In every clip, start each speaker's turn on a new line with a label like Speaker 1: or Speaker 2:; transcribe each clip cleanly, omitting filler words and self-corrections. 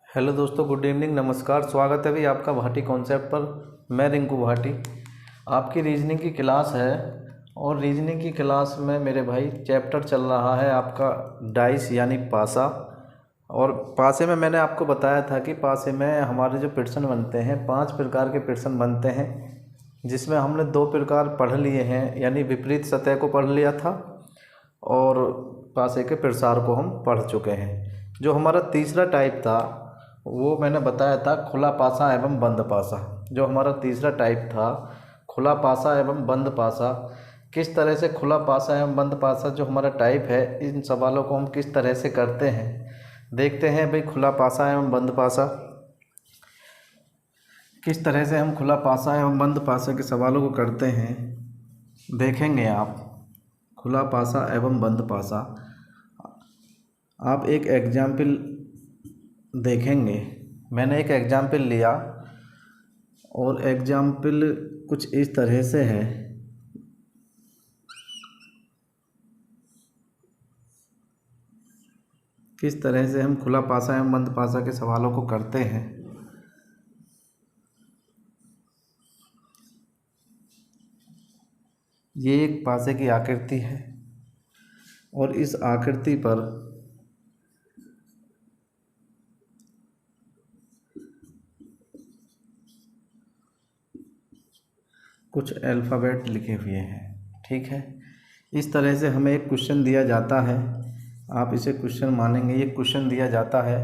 Speaker 1: Hello दोस्तों, good evening, नमस्कार। स्वागत है भाई आपका भाटी कॉन्सेप्ट पर। मैं रिंकू भाटी। आपकी रीजनिंग की क्लास है और रीजनिंग की क्लास में मेरे भाई चैप्टर चल रहा है आपका डाइस यानी पासा। और पासे में मैंने आपको बताया था कि पासे में हमारे जो पिट्सन बनते हैं 5 प्रकार के पिट्सन बनते हैं, जिसमें हमने 2 प्रकार पढ़ लिए हैं, यानी विपरीत सतह को पढ़ लिया था और पासे के प्रसार को हम पढ़ चुके हैं। जो हमारा तीसरा टाइप था वो मैंने बताया था खुला पासा एवं बंद पासा। जो हमारा तीसरा टाइप था खुला पासा एवं बंद पासा, किस तरह से खुला पासा एवं बंद पासा जो हमारा टाइप है, इन सवालों को हम किस तरह से करते हैं देखते हैं भाई। खुला पासा एवं बंद पासा, किस तरह से हम खुला पासा एवं बंद पासा के सवालों को करते हैं देखेंगे आप। खुला पासा एवं बंद पासा आप एक एग्जाम्पल देखेंगे। मैंने एक एग्जाम्पल लिया और एग्जाम्पल कुछ इस तरह से है। किस तरह से हम खुला पासा एवं बंद पासा के सवालों को करते हैं। ये एक पासे की आकृति है और इस आकृति पर कुछ अल्फ़ाबेट लिखे हुए हैं, ठीक है। इस तरह से हमें एक क्वेश्चन दिया जाता है, आप इसे क्वेश्चन मानेंगे। ये क्वेश्चन दिया जाता है,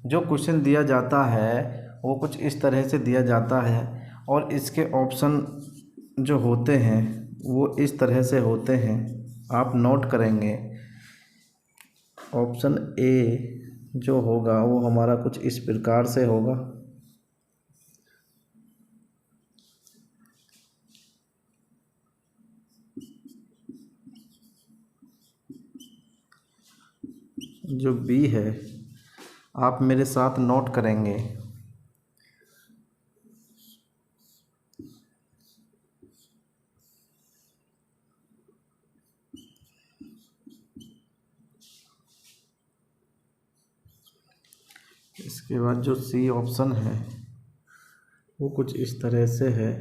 Speaker 1: जो क्वेश्चन दिया जाता है वो कुछ इस तरह से दिया जाता है और इसके ऑप्शन जो होते हैं वो इस तरह से होते हैं, आप नोट करेंगे। ऑप्शन ए जो होगा वो हमारा कुछ इस प्रकार से होगा। जो बी है आप मेरे साथ नोट करेंगे। इसके बाद जो सी ऑप्शन है वो कुछ इस तरह से है।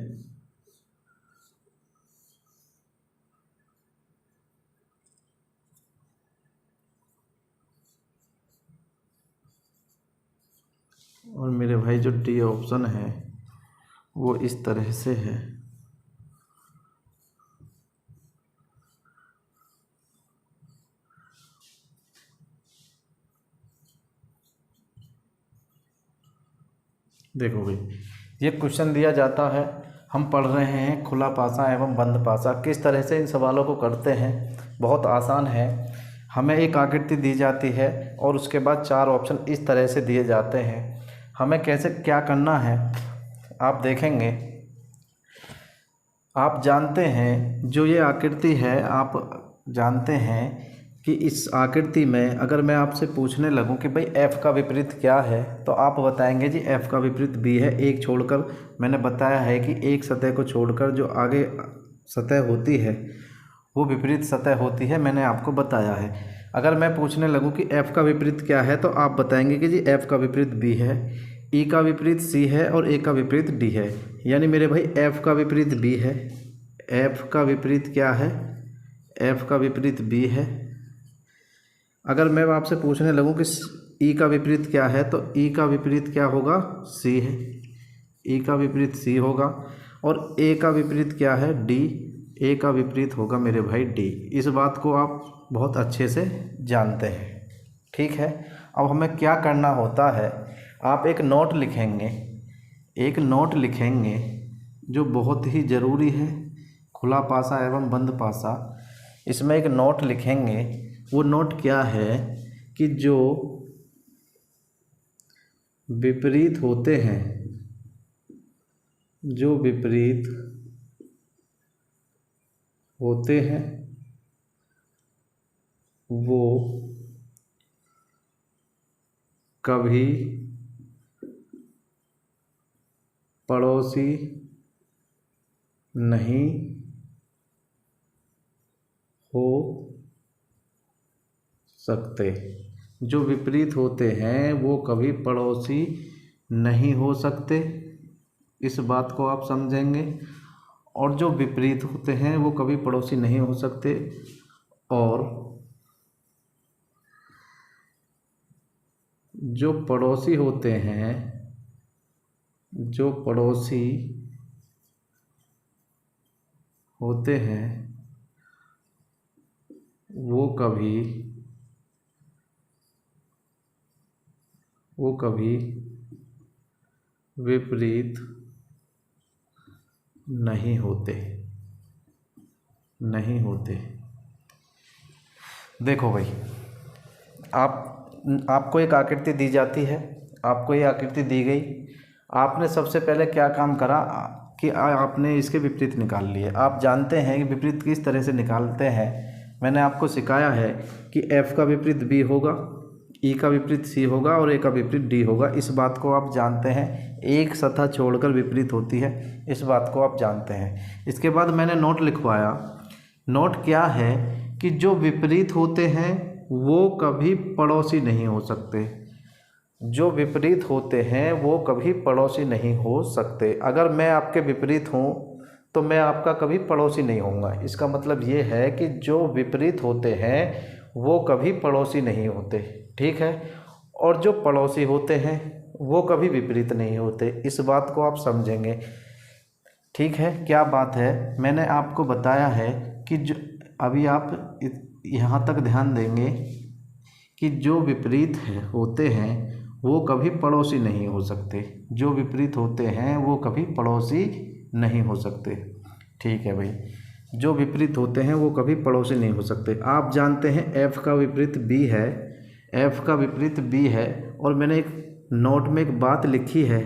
Speaker 1: और मेरे भाई जो डी ऑप्शन है वो इस तरह से है। देखो भाई, ये क्वेश्चन दिया जाता है, हम पढ़ रहे हैं खुला पासा एवं बंद पासा। किस तरह से इन सवालों को करते हैं, बहुत आसान है। हमें एक आकृति दी जाती है और उसके बाद 4 ऑप्शन इस तरह से दिए जाते हैं। हमें कैसे क्या करना है आप देखेंगे। आप जानते हैं जो ये आकृति है, आप जानते हैं कि इस आकृति में अगर मैं आपसे पूछने लगूं कि भाई f का विपरीत क्या है, तो आप बताएंगे जी f का विपरीत b है। एक छोड़कर मैंने बताया है कि एक सतह को छोड़कर जो आगे सतह होती है वो विपरीत सतह होती है, मैंने आपको बताया है। अगर मैं पूछने लगूं कि f का विपरीत क्या है, तो आप बताएंगे कि जी f का विपरीत b है, e का विपरीत c है और a का विपरीत d है। यानी मेरे भाई f का विपरीत b है, f का विपरीत क्या है, f का विपरीत b है। अगर मैं आपसे पूछने लगूं कि e का विपरीत क्या है, तो e का विपरीत क्या होगा, c है, e का विपरीत c होगा। और a का विपरीत क्या है, d, a का विपरीत होगा मेरे भाई d। इस बात को आप बहुत अच्छे से जानते हैं, ठीक है। अब हमें क्या करना होता है, आप एक नोट लिखेंगे, एक नोट लिखेंगे जो बहुत ही ज़रूरी है। खुला पासा एवं बंद पासा, इसमें एक नोट लिखेंगे। वो नोट क्या है कि जो विपरीत होते हैं, जो विपरीत होते हैं वो कभी पड़ोसी नहीं हो सकते। जो विपरीत होते हैं वो कभी पड़ोसी नहीं हो सकते, इस बात को आप समझेंगे। और जो विपरीत होते हैं वो कभी पड़ोसी नहीं हो सकते, और जो पड़ोसी होते हैं, जो पड़ोसी होते हैं वो कभी विपरीत नहीं होते। देखो भाई, आपको एक आकृति दी जाती है, आपको ये आकृति दी गई, आपने सबसे पहले क्या काम करा कि आपने इसके विपरीत निकाल लिए। आप जानते हैं कि विपरीत किस तरह से निकालते हैं। मैंने आपको सिखाया है कि F का विपरीत B होगा, E का विपरीत C होगा और A का विपरीत D होगा। इस बात को आप जानते हैं। एक सतह छोड़कर विपरीत होती है, इस बात को आप जानते हैं। इसके बाद मैंने नोट लिखवाया। नोट क्या है कि जो विपरीत होते हैं वो कभी पड़ोसी नहीं हो सकते। जो विपरीत होते हैं वो कभी पड़ोसी नहीं हो सकते। अगर मैं आपके विपरीत हूँ तो मैं आपका कभी पड़ोसी नहीं होऊंगा। इसका मतलब ये है कि जो विपरीत होते हैं वो कभी पड़ोसी नहीं होते, ठीक है। और जो पड़ोसी होते हैं वो कभी विपरीत नहीं होते। इस बात को आप समझेंगे, ठीक है। क्या बात है, मैंने आपको बताया है कि जो अभी आप यहाँ तक ध्यान देंगे कि जो विपरीत होते हैं वो कभी पड़ोसी नहीं हो सकते। जो विपरीत होते हैं वो कभी पड़ोसी नहीं हो सकते, ठीक है भाई। जो विपरीत होते हैं वो कभी पड़ोसी नहीं हो सकते। आप जानते हैं F का विपरीत B है, F का विपरीत B है। और मैंने एक नोट में एक बात लिखी है,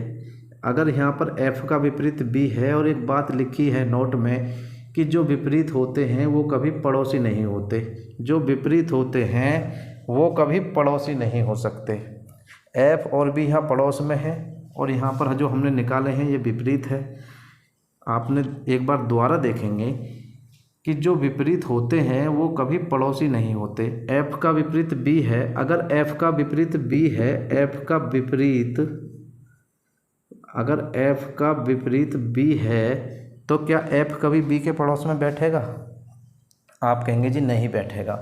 Speaker 1: अगर यहाँ पर F का विपरीत B है और एक बात लिखी है नोट में कि जो विपरीत होते हैं वो कभी पड़ोसी नहीं होते। जो विपरीत होते हैं वो कभी पड़ोसी नहीं हो सकते। F और B यहाँ पड़ोस में है और यहाँ पर जो हमने निकाले हैं ये विपरीत है। आपने एक बार दोबारा देखेंगे कि जो विपरीत होते हैं वो कभी पड़ोसी नहीं होते। F का विपरीत B है, अगर F का विपरीत B है, F का विपरीत अगर F का विपरीत B है तो क्या F कभी B के पड़ोस में बैठेगा? आप कहेंगे जी नहीं बैठेगा।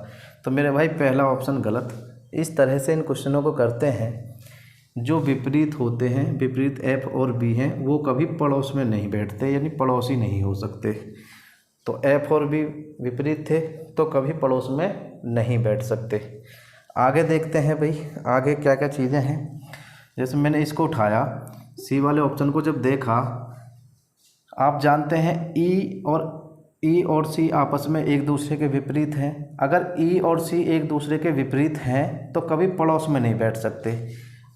Speaker 1: तो मेरे भाई पहला ऑप्शन गलत। इस तरह से इन क्वेश्चनों को करते हैं। जो विपरीत होते हैं, विपरीत F और B हैं, वो कभी पड़ोस में नहीं बैठते, यानी पड़ोसी नहीं हो सकते। तो F और B विपरीत थे तो कभी पड़ोस में नहीं बैठ सकते। आगे देखते हैं भाई, आगे क्या क्या चीज़ें हैं। जैसे मैंने इसको उठाया, C वाले ऑप्शन को जब देखा, आप जानते हैं E और C आपस में एक दूसरे के विपरीत हैं। अगर E और C एक दूसरे के विपरीत हैं तो कभी पड़ोस में नहीं बैठ सकते।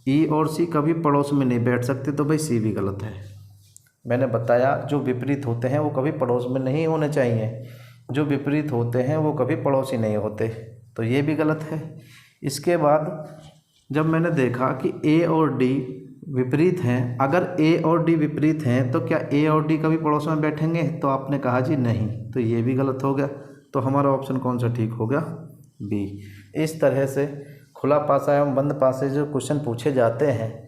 Speaker 1: E और C कभी पड़ोस में नहीं बैठ सकते, तो भाई C भी गलत है। मैंने बताया जो विपरीत होते हैं वो कभी पड़ोस में नहीं होने चाहिए। जो विपरीत होते हैं वो कभी पड़ोसी नहीं होते, तो ये भी गलत है। इसके बाद जब मैंने देखा कि A और D विपरीत हैं, अगर A और D विपरीत हैं तो क्या A और D कभी पड़ोस में बैठेंगे? तो आपने कहा जी नहीं, तो ये भी गलत हो गया। तो हमारा ऑप्शन कौन सा ठीक हो गया? B। इस तरह से खुला पासा एवं बंद पासे जो क्वेश्चन पूछे जाते हैं,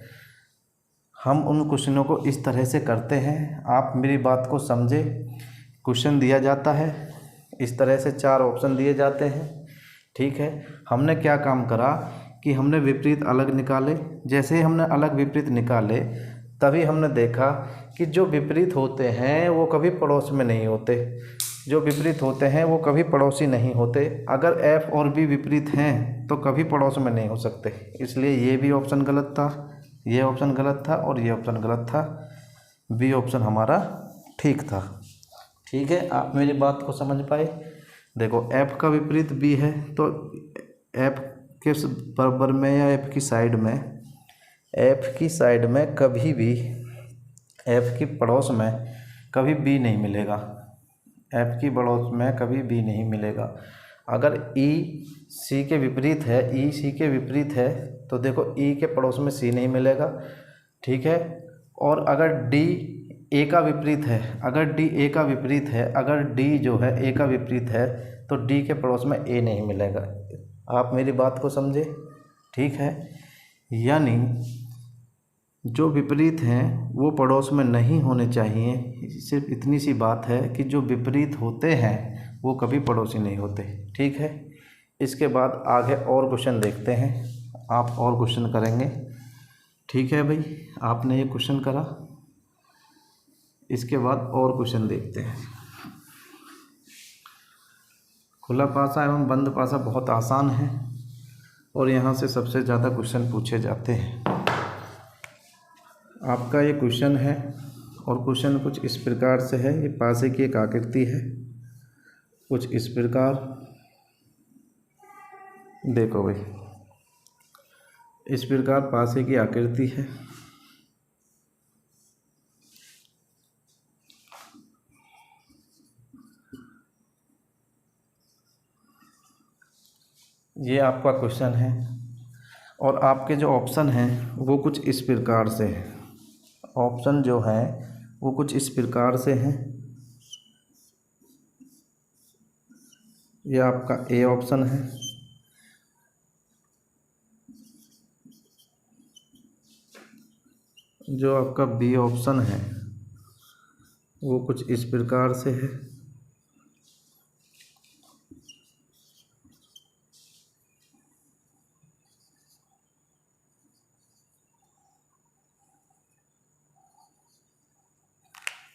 Speaker 1: हम उन क्वेश्चनों को इस तरह से करते हैं। आप मेरी बात को समझे। क्वेश्चन दिया जाता है, इस तरह से 4 ऑप्शन दिए जाते हैं, ठीक है। हमने क्या काम करा कि हमने विपरीत अलग निकाले। जैसे ही हमने अलग विपरीत निकाले तभी हमने देखा कि जो विपरीत होते हैं वो कभी पड़ोस में नहीं होते। जो विपरीत होते हैं वो कभी पड़ोसी नहीं होते। अगर F और B विपरीत हैं तो कभी पड़ोस में नहीं हो सकते। इसलिए ये भी ऑप्शन गलत था, ये ऑप्शन गलत था और ये ऑप्शन गलत था। B ऑप्शन हमारा ठीक था, ठीक है। आप मेरी बात को समझ पाए। देखो F का विपरीत B है तो F के बराबर में या F की साइड में कभी भी F की पड़ोस में कभी B नहीं मिलेगा। F की पड़ोस में कभी B नहीं मिलेगा। अगर E C के विपरीत है, E C के विपरीत है तो देखो E के पड़ोस में C नहीं मिलेगा, ठीक है। और अगर D A का विपरीत है, अगर D A का विपरीत है, अगर D जो है A का विपरीत है तो D के पड़ोस में A नहीं मिलेगा। आप मेरी बात को समझे, ठीक है। यानी जो विपरीत हैं वो पड़ोस में नहीं होने चाहिए। सिर्फ इतनी सी बात है कि जो विपरीत होते हैं वो कभी पड़ोसी नहीं होते। ठीक है। इसके बाद आगे और क्वेश्चन देखते हैं। आप और क्वेश्चन करेंगे। ठीक है भाई, आपने ये क्वेश्चन करा, इसके बाद और क्वेश्चन देखते हैं। खुला पासा एवं बंद पासा बहुत आसान है और यहाँ से सबसे ज़्यादा क्वेश्चन पूछे जाते हैं। आपका ये क्वेश्चन है और क्वेश्चन कुछ इस प्रकार से है। ये पासे की एक आकृति है, कुछ इस प्रकार देखो भाई, इस प्रकार पासे की आकृति है। ये आपका क्वेश्चन है और आपके जो ऑप्शन हैं वो कुछ इस प्रकार से है। ऑप्शन जो है वो कुछ इस प्रकार से हैं। ये आपका ए ऑप्शन है, जो आपका बी ऑप्शन है वो कुछ इस प्रकार से है,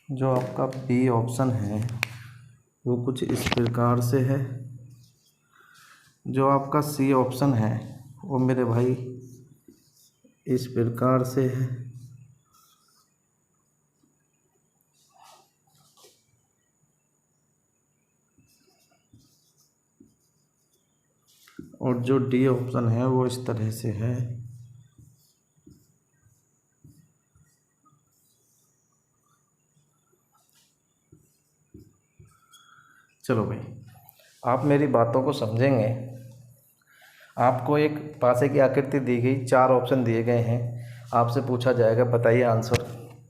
Speaker 1: जो आपका बी ऑप्शन है वो कुछ इस प्रकार से है, जो आपका सी ऑप्शन है वो मेरे भाई इस प्रकार से है, और जो डी ऑप्शन है वो इस तरह से है। चलो भाई, आप मेरी बातों को समझेंगे। आपको एक पासे की आकृति दी गई, 4 ऑप्शन दिए गए हैं। आपसे पूछा जाएगा बताइए आंसर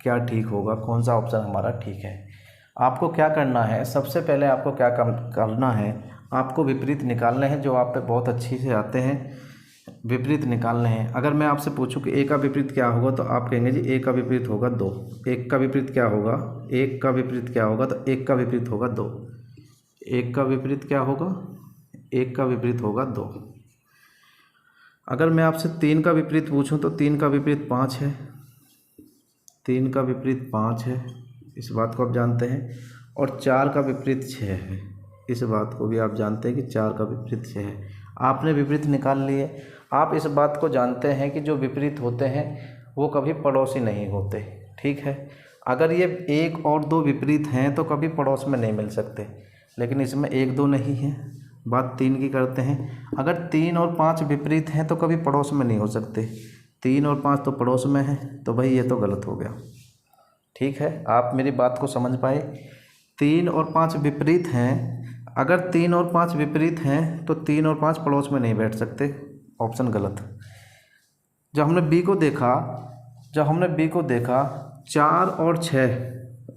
Speaker 1: क्या ठीक होगा, कौन सा ऑप्शन हमारा ठीक है। आपको क्या करना है, सबसे पहले आपको क्या काम करना है, आपको विपरीत निकालने हैं जो आप पे बहुत अच्छी से आते हैं। विपरीत निकालने हैं। अगर मैं आपसे पूछूं कि ए का विपरीत क्या होगा तो आप कहेंगे जी ए का विपरीत होगा 2। एक का विपरीत क्या होगा, एक का विपरीत क्या होगा, तो एक का विपरीत होगा 2। एक का विपरीत क्या होगा, एक का विपरीत होगा 2। अगर मैं आपसे 3 का विपरीत पूछूं तो 3 का विपरीत 5 है। 3 का विपरीत 5 है, इस बात को आप जानते हैं। और 4 का विपरीत 6 है, इस बात को भी आप जानते हैं कि 4 का विपरीत 6 है। आपने विपरीत निकाल लिए। आप इस बात को जानते हैं कि जो विपरीत होते हैं वो कभी पड़ोसी नहीं होते। ठीक है। अगर ये 1 और 2 विपरीत हैं तो कभी पड़ोस में नहीं मिल सकते, लेकिन इसमें 1 2 नहीं है। बात 3 की करते हैं। अगर 3 और 5 विपरीत हैं तो कभी पड़ोस में नहीं हो सकते। 3 और 5 तो पड़ोस में है, तो भाई ये तो गलत हो गया। ठीक है, आप मेरी बात को समझ पाए। 3 और 5 विपरीत हैं। अगर 3 और 5 विपरीत हैं तो 3 और 5 पड़ोस में नहीं बैठ सकते। ऑप्शन गलत। जब हमने बी को देखा, 4 और 6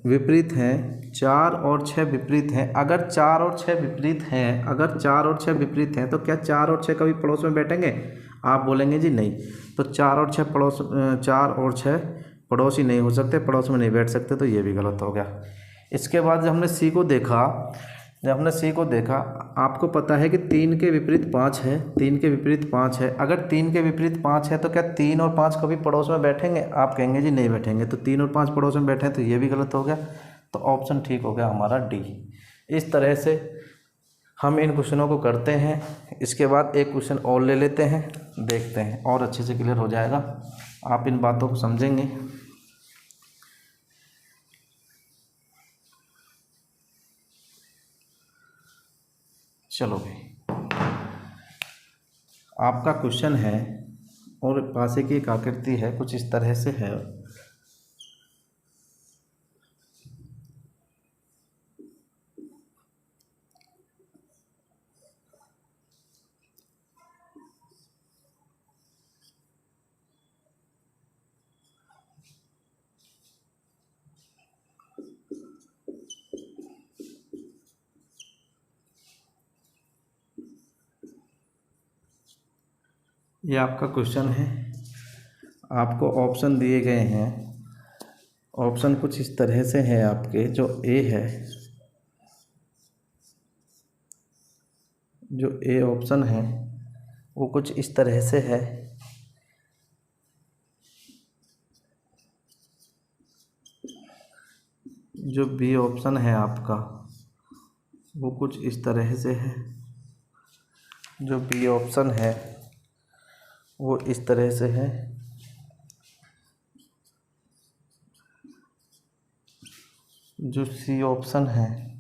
Speaker 1: विपरीत हैं। 4 और 6 विपरीत हैं। अगर 4 और 6 विपरीत हैं, तो क्या 4 और 6 कभी पड़ोस में बैठेंगे? आप बोलेंगे जी नहीं। तो 4 और 6 पड़ोसी नहीं हो सकते, पड़ोस में नहीं बैठ सकते, तो ये भी गलत हो गया। इसके बाद जब हमने सी को देखा, आपको पता है कि 3 के विपरीत 5 है। 3 के विपरीत 5 है। अगर 3 के विपरीत 5 है तो क्या 3 और 5 कभी पड़ोस में बैठेंगे? आप कहेंगे जी नहीं बैठेंगे। तो 3 और 5 पड़ोस में बैठे, तो ये भी गलत हो गया। तो ऑप्शन ठीक हो गया हमारा डी। इस तरह से हम इन क्वेश्चनों को करते हैं। इसके बाद एक क्वेश्चन और ले लेते हैं, देखते हैं और अच्छे से क्लियर हो जाएगा। आप इन बातों को समझेंगे। चलो भाई, आपका क्वेश्चन है और पासे की एक आकृति है, कुछ इस तरह से है। ये आपका क्वेश्चन है, आपको ऑप्शन दिए गए हैं। ऑप्शन कुछ इस तरह से है आपके, जो ए है, जो ए ऑप्शन है वो कुछ इस तरह से है। जो बी ऑप्शन है आपका वो कुछ इस तरह से है। जो बी ऑप्शन है वो इस तरह से है। जो सी ऑप्शन है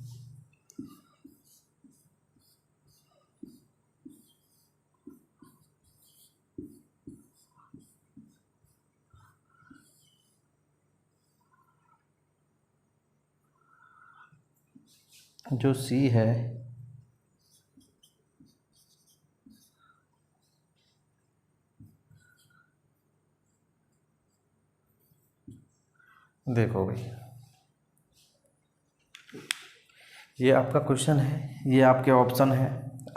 Speaker 1: जो सी है देखो भाई, ये आपका क्वेश्चन है, ये आपके ऑप्शन है।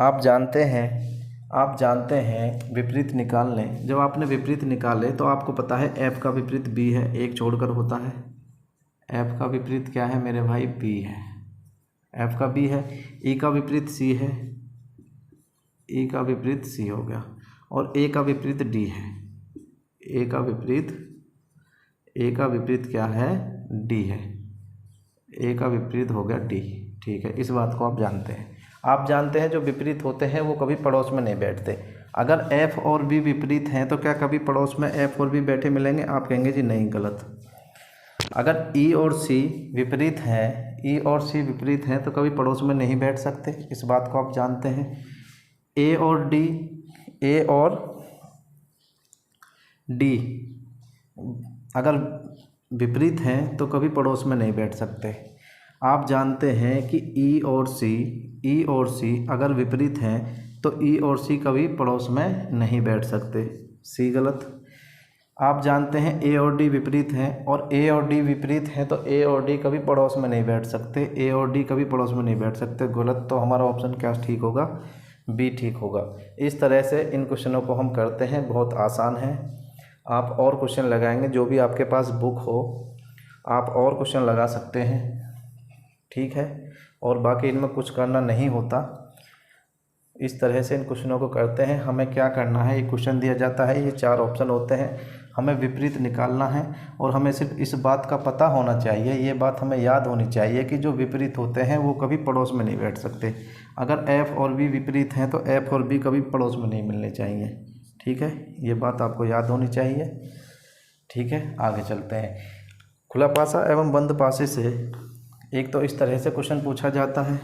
Speaker 1: आप जानते हैं विपरीत निकाल लें। जब आपने विपरीत निकाले तो आपको पता है एफ का विपरीत बी है, एक छोड़कर होता है। एफ का विपरीत क्या है मेरे भाई? बी है। एफ का बी है। ई का विपरीत सी है, ई का विपरीत सी हो गया। और ए का विपरीत डी है। ए का विपरीत क्या है? डी है। ए का विपरीत हो गया डी। ठीक है, इस बात को आप जानते हैं। आप जानते हैं जो विपरीत होते हैं वो कभी पड़ोस में नहीं बैठते। अगर एफ और बी विपरीत हैं तो क्या कभी पड़ोस में एफ और बी बैठे मिलेंगे? आप कहेंगे जी नहीं, गलत। अगर ई और सी विपरीत हैं तो कभी पड़ोस में नहीं बैठ सकते, इस बात को आप जानते हैं। ए और डी अगर विपरीत हैं तो कभी पड़ोस में नहीं बैठ सकते। आप जानते हैं कि ई और सी अगर विपरीत हैं तो ई और सी कभी पड़ोस में नहीं बैठ सकते, सी गलत। आप जानते हैं ए और डी विपरीत हैं, और ए और डी विपरीत हैं तो ए और डी कभी पड़ोस में नहीं बैठ सकते, ए और डी कभी पड़ोस में नहीं बैठ सकते, गलत। तो हमारा ऑप्शन क्या ठीक होगा? बी ठीक होगा। इस तरह से इन क्वेश्चनों को हम करते हैं, बहुत आसान है। आप और क्वेश्चन लगाएंगे, जो भी आपके पास बुक हो आप और क्वेश्चन लगा सकते हैं, ठीक है। और बाकी इनमें कुछ करना नहीं होता, इस तरह से इन क्वेश्चनों को करते हैं। हमें क्या करना है, ये क्वेश्चन दिया जाता है, ये 4 ऑप्शन होते हैं, हमें विपरीत निकालना है। और हमें सिर्फ इस बात का पता होना चाहिए, ये बात हमें याद होनी चाहिए कि जो विपरीत होते हैं वो कभी पड़ोस में नहीं बैठ सकते। अगर एफ़ और बी विपरीत हैं तो एफ़ और बी कभी पड़ोस में नहीं मिलने चाहिए, ठीक है। ये बात आपको याद होनी चाहिए, ठीक है। आगे चलते हैं। खुला पासा एवं बंद पासे से एक तो इस तरह से क्वेश्चन पूछा जाता है,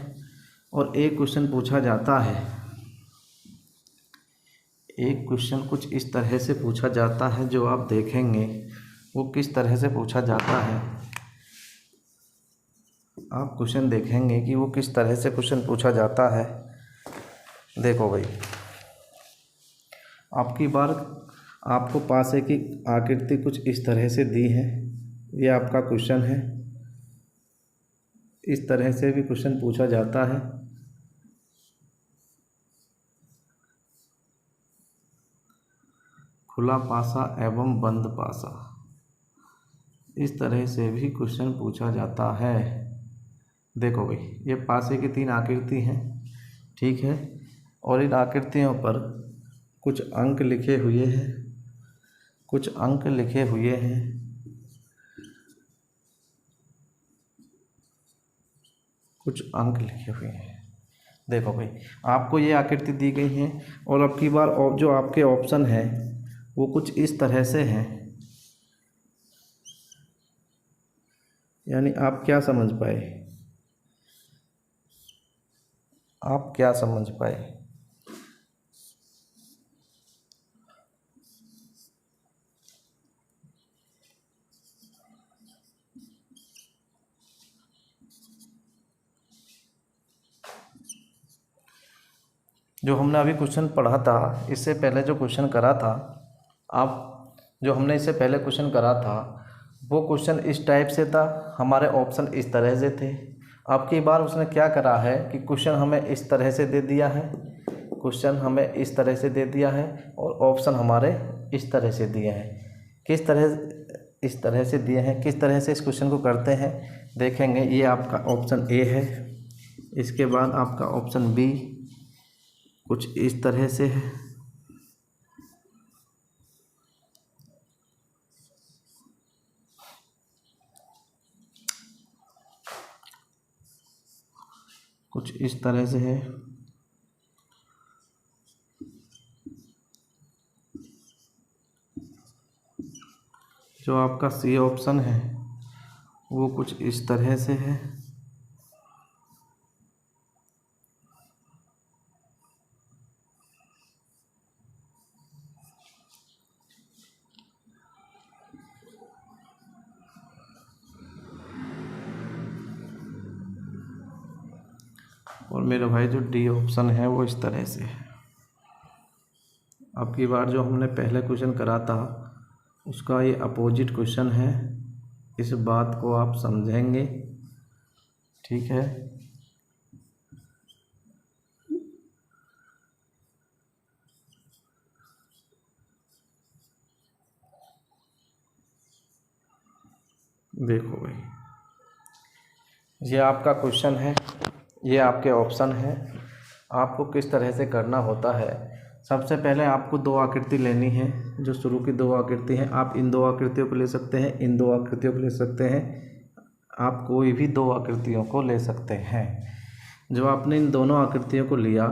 Speaker 1: और एक क्वेश्चन पूछा जाता है, एक क्वेश्चन कुछ इस तरह से पूछा जाता है, जो आप देखेंगे वो किस तरह से पूछा जाता है। आप क्वेश्चन देखेंगे कि वो किस तरह से क्वेश्चन पूछा जाता है। देखो भाई, आपकी बार आपको पासे की आकृति कुछ इस तरह से दी है, ये आपका क्वेश्चन है। इस तरह से भी क्वेश्चन पूछा जाता है। खुला पासा एवं बंद पासा, इस तरह से भी क्वेश्चन पूछा जाता है। देखो भाई, ये पासे की 3 आकृति हैं, ठीक है। और इन आकृतियों पर कुछ अंक लिखे हुए हैं, कुछ अंक लिखे हुए हैं। कुछ अंक लिखे हुए हैं। देखो भाई, आपको ये आकृति दी गई है, और अब की बार जो आपके ऑप्शन है वो कुछ इस तरह से हैं। यानी आप क्या समझ पाए? आप क्या समझ पाए? जो हमने अभी क्वेश्चन पढ़ा था, इससे पहले जो क्वेश्चन करा था, जो हमने इससे पहले क्वेश्चन करा था वो क्वेश्चन इस टाइप से था, हमारे ऑप्शन इस तरह से थे। अब की बार उसने क्या करा है कि क्वेश्चन हमें इस तरह से दे दिया है, क्वेश्चन हमें इस तरह से दे दिया है और ऑप्शन हमारे इस तरह से दिए हैं। किस तरह से दिए हैं, किस तरह से इस क्वेश्चन को करते हैं देखेंगे। ये आपका ऑप्शन ए है, इसके बाद आपका ऑप्शन बी कुछ इस तरह से है, कुछ इस तरह से है, जो आपका सी ऑप्शन है वो कुछ इस तरह से है, और मेरे भाई जो डी ऑप्शन है वो इस तरह से है। अब की बार जो हमने पहले क्वेश्चन करा था उसका ये अपोजिट क्वेश्चन है, इस बात को आप समझेंगे, ठीक है। देखो भाई, ये आपका क्वेश्चन है, ये आपके ऑप्शन है। आपको किस तरह से करना होता है, सबसे पहले आपको दो आकृति लेनी है, जो शुरू की दो आकृति हैं। आप इन दो आकृतियों को ले सकते हैं, इन दो आकृतियों को ले सकते हैं, आप कोई भी दो आकृतियों को ले सकते हैं। जो आपने इन दोनों आकृतियों को लिया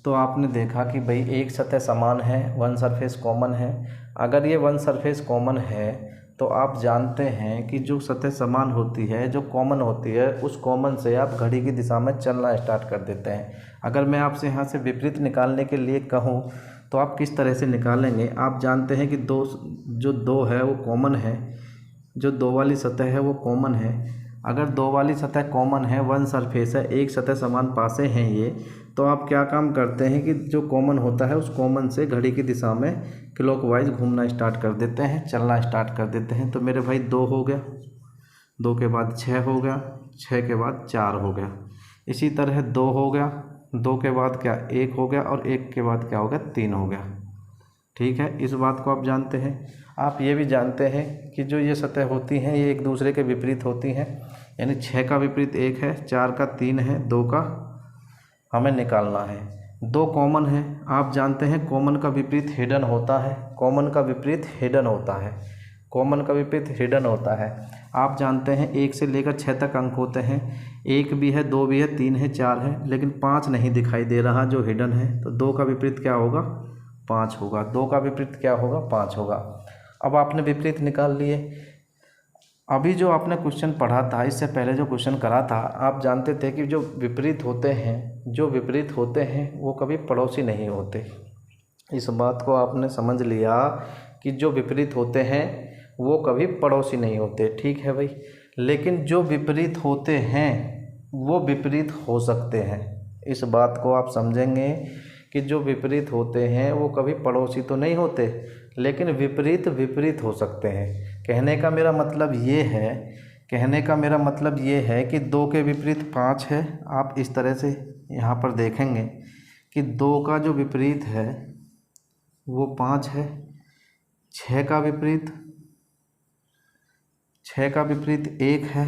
Speaker 1: तो आपने देखा कि भाई एक सतह समान है, वन सरफेस कॉमन है। अगर ये वन सरफेस कॉमन है तो आप जानते हैं कि जो सतह समान होती है, जो कॉमन होती है, उस कॉमन से आप घड़ी की दिशा में चलना स्टार्ट कर देते हैं। अगर मैं आपसे यहाँ से विपरीत निकालने के लिए कहूँ तो आप किस तरह से निकालेंगे। आप जानते हैं कि जो दो है वो कॉमन है, जो दो वाली सतह है वो कॉमन है। अगर दो वाली सतह कॉमन है, वन सरफेस है, एक सतह समान पासे हैं ये, तो आप क्या काम करते हैं कि जो कॉमन होता है उस कॉमन से घड़ी की दिशा में क्लॉकवाइज घूमना स्टार्ट कर देते हैं, चलना स्टार्ट कर देते हैं। तो मेरे भाई 2 हो गया, 2 के बाद 6 हो गया, 6 के बाद 4 हो गया, इसी तरह 2 हो गया, 2 के बाद क्या 1 हो गया, और 1 के बाद क्या हो गया 3 हो गया, ठीक है। इस बात को आप जानते हैं। आप ये भी जानते हैं कि जो ये सतह होती हैं ये एक दूसरे के विपरीत होती हैं, यानी 6 का विपरीत 1 है, 4 का 3 है, 2 का हमें निकालना है। 2 कॉमन है, आप जानते हैं कॉमन का विपरीत हिडन होता है, कॉमन का विपरीत हिडन होता है, कॉमन का विपरीत हिडन होता है। आप जानते हैं 1 से लेकर 6 तक अंक होते हैं, 1 भी है, 2 भी है, 3 है, 4 है, लेकिन 5 नहीं दिखाई दे रहा जो हिडन है। तो 2 का विपरीत क्या होगा 5 होगा, 2 का विपरीत क्या होगा 5 होगा। अब आपने विपरीत निकाल लिए। अभी जो आपने क्वेश्चन पढ़ा था, इससे पहले जो क्वेश्चन करा था, आप जानते थे कि जो विपरीत होते हैं, जो विपरीत होते हैं वो कभी पड़ोसी नहीं होते। इस बात को आपने समझ लिया कि जो विपरीत होते हैं वो कभी पड़ोसी नहीं होते, ठीक है भाई। लेकिन जो विपरीत होते हैं वो विपरीत हो सकते हैं। इस बात को आप समझेंगे कि जो विपरीत होते हैं वो कभी पड़ोसी तो नहीं होते, लेकिन विपरीत विपरीत हो सकते हैं। कहने का मेरा मतलब ये है, कहने का मेरा मतलब ये है कि 2 के विपरीत 5 है। आप इस तरह से यहाँ पर देखेंगे कि 2 का जो विपरीत है वो 5 है, 6 का विपरीत 1 है,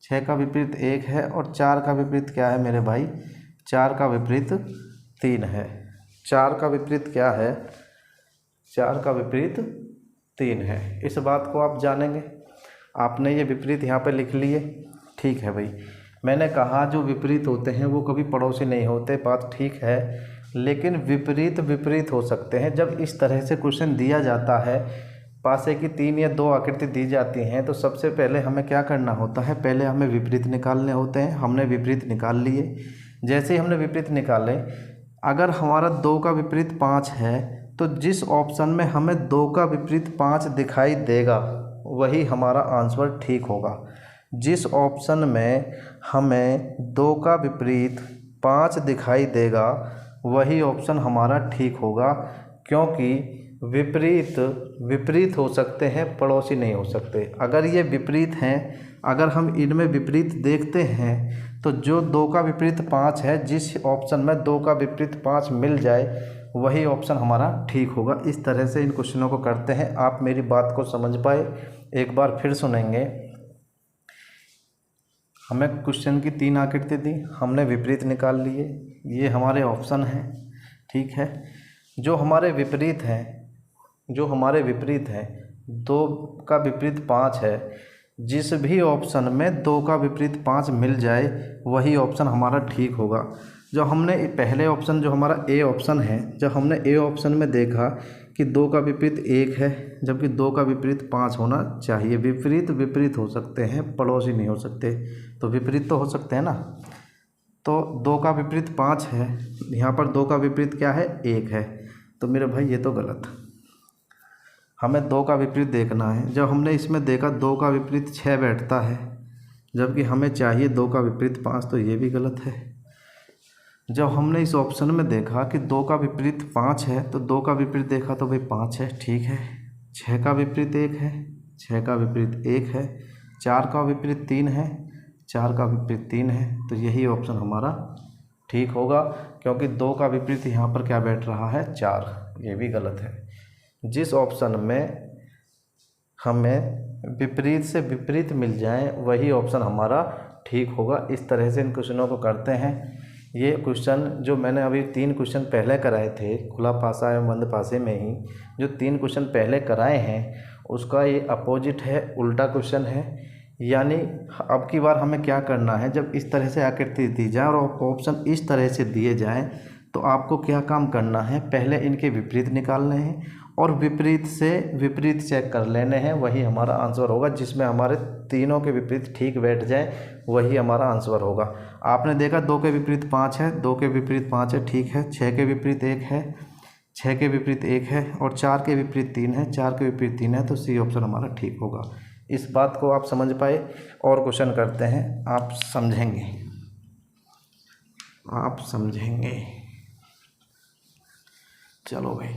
Speaker 1: 6 का विपरीत 1 है, और 4 का विपरीत क्या है मेरे भाई 4 का विपरीत 3 है। 4 का विपरीत क्या है 4 का विपरीत 3 है। इस बात को आप जानेंगे। आपने ये विपरीत यहाँ पे लिख लिए, ठीक है भाई। मैंने कहा जो विपरीत होते हैं वो कभी पड़ोसी नहीं होते, बात ठीक है, लेकिन विपरीत विपरीत हो सकते हैं। जब इस तरह से क्वेश्चन दिया जाता है, पासे की 3 या 2 आकृति दी जाती हैं, तो सबसे पहले हमें क्या करना होता है, पहले हमें विपरीत निकालने होते हैं। हमने विपरीत निकाल लिए। जैसे ही हमने विपरीत निकाले, अगर हमारा 2 का विपरीत 5 है तो जिस ऑप्शन में हमें 2 का विपरीत 5 दिखाई देगा वही हमारा आंसर ठीक होगा। जिस ऑप्शन में हमें 2 का विपरीत 5 दिखाई देगा वही ऑप्शन हमारा ठीक होगा, क्योंकि विपरीत विपरीत हो सकते हैं, पड़ोसी नहीं हो सकते। अगर ये विपरीत हैं, अगर हम इनमें विपरीत देखते हैं तो जो 2 का विपरीत 5 है, जिस ऑप्शन में 2 का विपरीत 5 मिल जाए वही ऑप्शन हमारा ठीक होगा। इस तरह से इन क्वेश्चनों को करते हैं। आप मेरी बात को समझ पाए? एक बार फिर सुनेंगे। हमें क्वेश्चन की 3 आकृति दी, हमने विपरीत निकाल लिए, ये हमारे ऑप्शन हैं, ठीक है। जो हमारे विपरीत हैं 2 का विपरीत 5 है, जिस भी ऑप्शन में 2 का विपरीत 5 मिल जाए वही ऑप्शन हमारा ठीक होगा। जो हमने पहले ऑप्शन, जो हमारा ए ऑप्शन है, जब हमने ए ऑप्शन में देखा कि 2 का विपरीत 1 है, जबकि 2 का विपरीत 5 होना चाहिए। विपरीत हो सकते हैं, पड़ोसी नहीं हो सकते, तो विपरीत तो हो सकते हैं ना। तो 2 का विपरीत 5 है, यहाँ पर 2 का विपरीत क्या है, 1 है। तो मेरे भाई ये तो गलत, हमें 2 का विपरीत देखना है। जब हमने इसमें देखा 2 का विपरीत 6 बैठता है, जबकि हमें चाहिए 2 का विपरीत 5, तो ये भी गलत है। जब हमने इस ऑप्शन में देखा कि 2 का विपरीत 5 है, तो 2 का विपरीत देखा तो भाई 5 है, ठीक है। 6 का विपरीत 1 है, 6 का विपरीत 1 है। 4 का विपरीत 3 है, 4 का विपरीत 3 है। तो यही ऑप्शन हमारा ठीक होगा, क्योंकि 2 का विपरीत यहाँ पर क्या बैठ रहा है, 4। ये भी गलत है। जिस ऑप्शन में हमें विपरीत से विपरीत मिल जाए वही ऑप्शन हमारा ठीक होगा। इस तरह से इन क्वेश्चनों को करते हैं। ये क्वेश्चन जो मैंने अभी 3 क्वेश्चन पहले कराए थे, खुला पासा एवं बंद पासे में ही जो 3 क्वेश्चन पहले कराए हैं, उसका ये अपोजिट है, उल्टा क्वेश्चन है। यानी अब की बार हमें क्या करना है, जब इस तरह से आकृति दी जाए और ऑप्शन इस तरह से दिए जाएं, तो आपको क्या काम करना है, पहले इनके विपरीत निकालने हैं और विपरीत से विपरीत चेक कर लेने हैं, वही हमारा आंसर होगा। जिसमें हमारे तीनों के विपरीत ठीक बैठ जाए वही हमारा आंसर होगा। आपने देखा 2 के विपरीत 5 है, 2 के विपरीत 5 है, ठीक है। 6 के विपरीत 1 है, 6 के विपरीत 1 है, और 4 के विपरीत 3 है, 4 के विपरीत 3 है। तो सी ऑप्शन हमारा ठीक होगा। इस बात को आप समझ पाए? और क्वेश्चन करते हैं, आप समझेंगे, आप समझेंगे। चलो भाई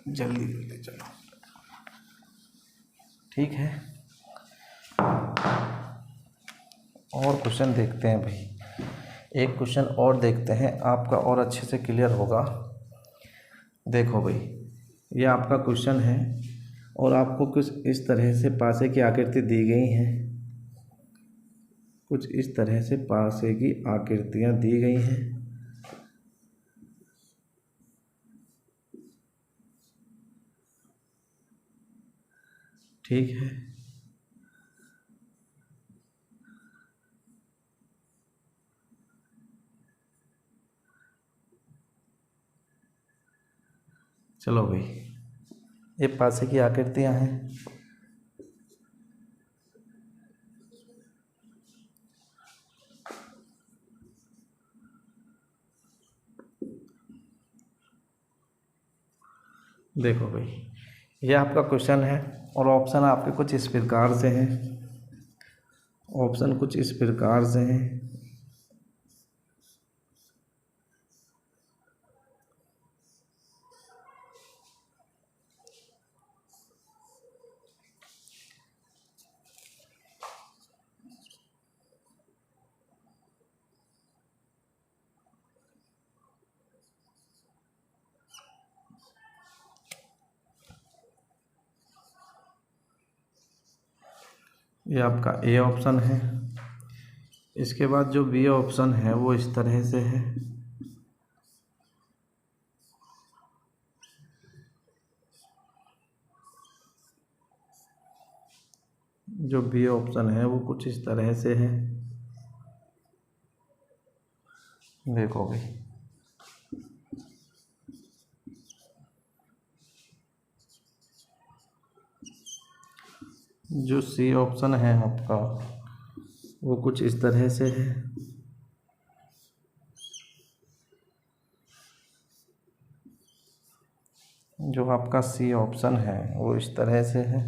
Speaker 1: जल्दी जल्दी चलो, ठीक है। और क्वेश्चन देखते हैं भाई, एक क्वेश्चन और देखते हैं, आपका और अच्छे से क्लियर होगा। देखो भाई, ये आपका क्वेश्चन है और आपको कुछ इस तरह से पासे की आकृति दी गई हैं, कुछ इस तरह से पासे की आकृतियाँ दी गई हैं। ठीक है, चलो भाई, ये पासे की आकृतियाँ हैं। देखो भाई, ये आपका क्वेश्चन है और ऑप्शन आपके कुछ इस प्रकार से हैं, ऑप्शन कुछ इस प्रकार से हैं। ये आपका ए ऑप्शन है। इसके बाद जो बी ऑप्शन है वो इस तरह से है। जो बी ऑप्शन है वो कुछ इस तरह से है। देखो भाई, जो सी ऑप्शन है आपका वो कुछ इस तरह से है। जो आपका सी ऑप्शन है वो इस तरह से है।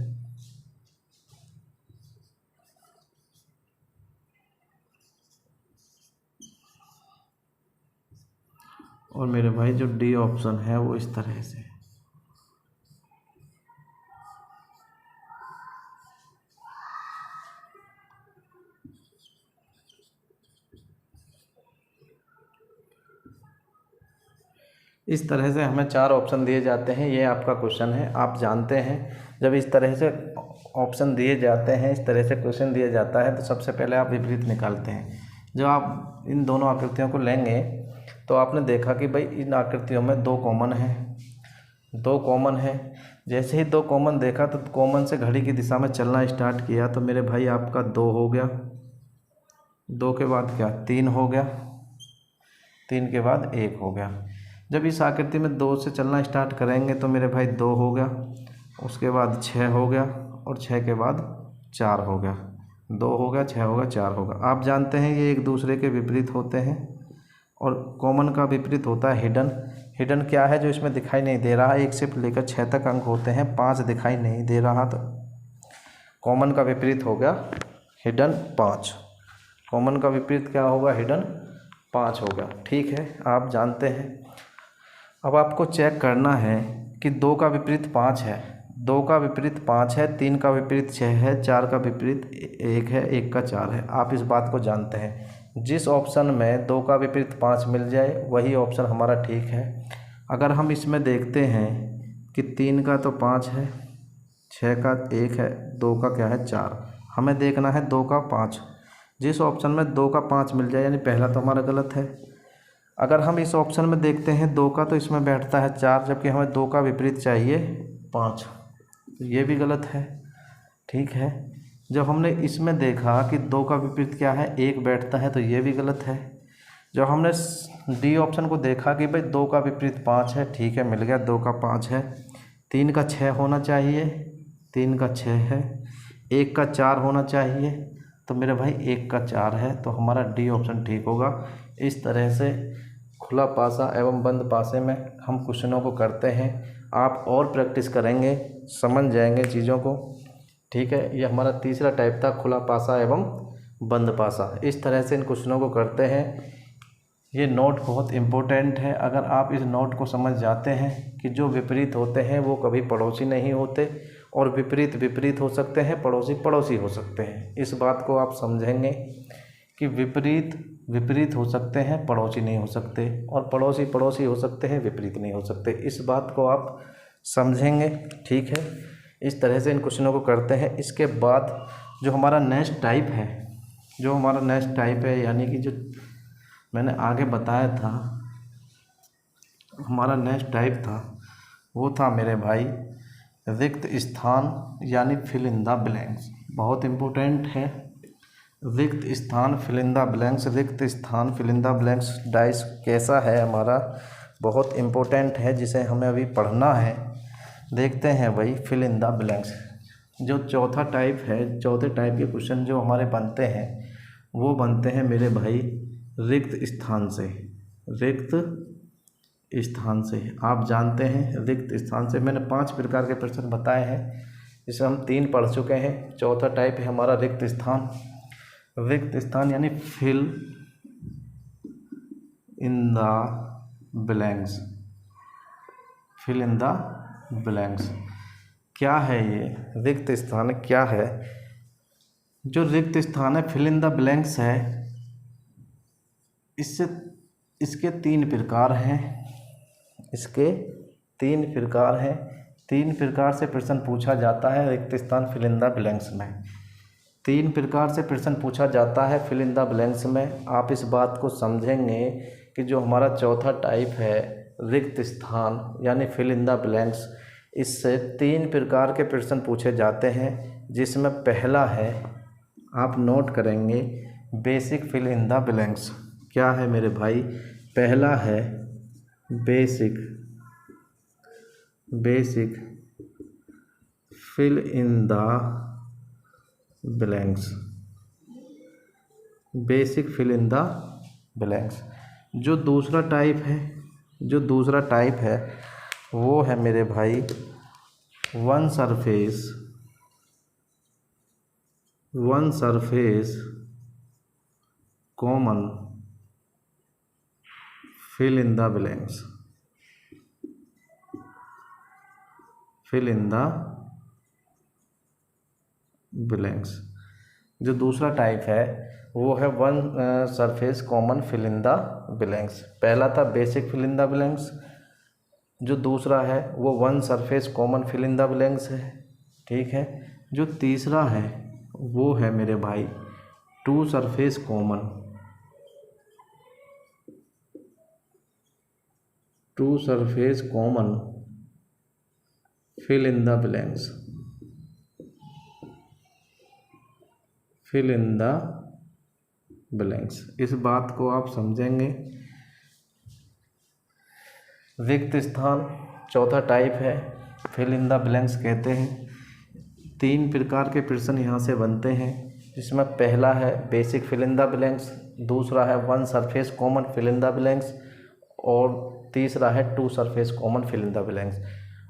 Speaker 1: और मेरे भाई जो डी ऑप्शन है वो इस तरह से है। इस तरह से हमें 4 ऑप्शन दिए जाते हैं। ये आपका क्वेश्चन है, आप जानते हैं जब इस तरह से ऑप्शन दिए जाते हैं, इस तरह से क्वेश्चन दिया जाता है तो सबसे पहले आप विपरीत निकालते हैं। जब आप इन दोनों आकृतियों को लेंगे तो आपने देखा कि भाई इन आकृतियों में 2 कॉमन है, 2 कॉमन है। जैसे ही 2 कॉमन देखा तो कॉमन से घड़ी की दिशा में चलना स्टार्ट किया तो मेरे भाई आपका 2 हो गया, 2 के बाद क्या 3 हो गया, 3 के बाद 1 हो गया। जब इस आकृति में 2 से चलना स्टार्ट करेंगे तो मेरे भाई 2 हो गया, उसके बाद 6 हो गया और 6 के बाद 4 हो गया, 2 हो गया, 6 हो गया, 4 हो गया। आप जानते हैं ये एक दूसरे के विपरीत होते हैं और कॉमन का विपरीत होता है हिडन। हिडन क्या है जो इसमें दिखाई नहीं दे रहा है, 1 से लेकर 6 तक अंक होते हैं, 5 दिखाई नहीं दे रहा तो कॉमन का विपरीत हो गया हिडन 5। कॉमन का विपरीत क्या होगा, हिडन 5 हो गया। ठीक है, आप जानते हैं। अब आपको चेक करना है कि 2 का विपरीत 5 है, 2 का विपरीत 5 है, 3 का विपरीत 6 है, 4 का विपरीत 1 है, 1 का 4 है। आप इस बात को जानते हैं। जिस ऑप्शन में 2 का विपरीत 5 मिल जाए वही ऑप्शन हमारा ठीक है। अगर हम इसमें देखते हैं कि 3 का तो 5 है, 6 का 1 है, 2 का क्या है 4, हमें देखना है 2 का 5। जिस ऑप्शन में 2 का 5 मिल जाए यानी पहला तो हमारा गलत है। अगर हम इस ऑप्शन में देखते हैं 2 का तो इसमें बैठता है 4, जबकि हमें 2 का विपरीत चाहिए 5, तो ये भी गलत है। ठीक है, जब हमने इसमें देखा कि 2 का विपरीत क्या है 1 बैठता है तो ये भी गलत है। जब हमने डी ऑप्शन को देखा कि भाई 2 का विपरीत 5 है, ठीक है मिल गया, 2 का 5 है। 3 का 6 होना चाहिए, 3 का 6 है। 1 का 4 होना चाहिए, तो मेरे भाई 1 का 4 है, तो हमारा डी ऑप्शन ठीक होगा। इस तरह से खुला पासा एवं बंद पासे में हम क्वेश्चनों को करते हैं। आप और प्रैक्टिस करेंगे, समझ जाएंगे चीज़ों को। ठीक है, ये हमारा तीसरा टाइप था, खुला पासा एवं बंद पासा। इस तरह से इन क्वेश्चनों को करते हैं। ये नोट बहुत इम्पोर्टेंट है। अगर आप इस नोट को समझ जाते हैं कि जो विपरीत होते हैं वो कभी पड़ोसी नहीं होते और विपरीत विपरीत हो सकते हैं, पड़ोसी पड़ोसी हो सकते हैं। इस बात को आप समझेंगे कि विपरीत विपरीत हो सकते हैं, पड़ोसी नहीं हो सकते, और पड़ोसी पड़ोसी हो सकते हैं, विपरीत नहीं हो सकते। इस बात को आप समझेंगे। ठीक है, इस तरह से इन क्वेश्चनों को करते हैं। इसके बाद जो हमारा नेक्स्ट टाइप है, जो हमारा नेक्स्ट टाइप है यानी कि जो मैंने आगे बताया था, हमारा नेक्स्ट टाइप था वो था मेरे भाई रिक्त स्थान यानी फिल इन द ब्लैंक्स। बहुत इम्पोर्टेंट है रिक्त स्थान फिल इन द ब्लैंक्स। रिक्त स्थान फिल इन द ब्लैंक्स डाइस कैसा है हमारा, बहुत इम्पोर्टेंट है, जिसे हमें अभी पढ़ना है। देखते हैं भाई फिल इन द ब्लैंक्स। जो चौथा टाइप है, चौथे टाइप के क्वेश्चन जो हमारे बनते हैं वो बनते हैं मेरे भाई रिक्त स्थान से। रिक्त स्थान से आप जानते हैं, रिक्त स्थान से मैंने 5 प्रकार के प्रश्न बताए हैं, जिसे हम 3 पढ़ चुके हैं। चौथा टाइप है हमारा रिक्त स्थान। रिक्त स्थान यानी fill in the blanks. Fill in the blanks क्या है ये रिक्त स्थान क्या है? जो रिक्त स्थान है फिल इन द ब्लैंक्स है, इसके 3 प्रकार हैं। इसके 3 प्रकार हैं। 3 प्रकार से प्रश्न पूछा जाता है रिक्त स्थान फिल इन द ब्लैंक्स में। 3 प्रकार से प्रश्न पूछा जाता है फिल इन द ब्लैंक्स में। आप इस बात को समझेंगे कि जो हमारा चौथा टाइप है रिक्त स्थान यानी फिल इन द ब्लैंक्स, इससे 3 प्रकार के प्रश्न पूछे जाते हैं, जिसमें पहला है, आप नोट करेंगे, basic fill in the blanks. क्या है मेरे भाई? पहला है basic fill in the blanks. Basic fill in the blanks. जो दूसरा टाइप है वो है मेरे भाई one surface common fill in the blanks. Fill in the blanks. जो दूसरा टाइप है वो है one surface common fill in the blanks. पहला था basic fill in the blanks, जो दूसरा है वो one surface common fill in the blanks है, ठीक है। जो तीसरा है वो है मेरे भाई two surface common fill in the blanks, इस बात को आप समझेंगे। रिक्त स्थान चौथा टाइप है, फिल इन द ब्लैंक्स कहते हैं। 3 प्रकार के प्रश्न यहाँ से बनते हैं, जिसमें पहला है basic fill in the blanks, दूसरा है one surface common fill in the blanks और तीसरा है two surface common fill in the blanks.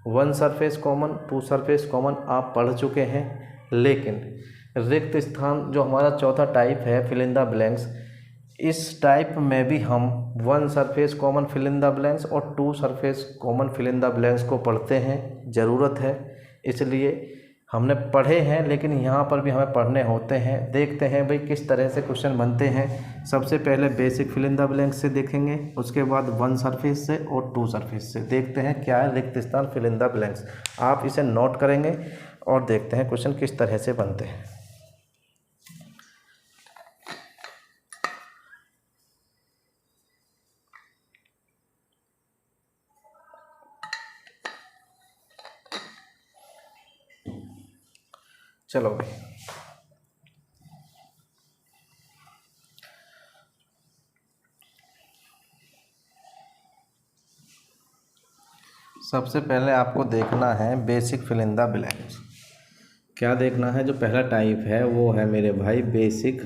Speaker 1: One surface common, two surface common आप पढ़ चुके हैं, लेकिन रिक्त स्थान जो हमारा चौथा टाइप है फिल इन द ब्लैंक्स, इस टाइप में भी हम one surface common fill in the blanks और two surface common fill in the blanks को पढ़ते हैं, ज़रूरत है, इसलिए हमने पढ़े हैं, लेकिन यहाँ पर भी हमें पढ़ने होते हैं। देखते हैं भाई किस तरह से क्वेश्चन बनते हैं। सबसे पहले basic fill in the blanks से देखेंगे, उसके बाद वन सरफेस से और टू सरफेस से। देखते हैं क्या है रिक्त स्थान फिल इन द ब्लैंक्स। आप इसे नोट करेंगे और देखते हैं क्वेश्चन किस तरह से बनते हैं। चलो भाई, सबसे पहले आपको देखना है basic fill in the blanks. क्या देखना है? जो पहला टाइप है वो है मेरे भाई basic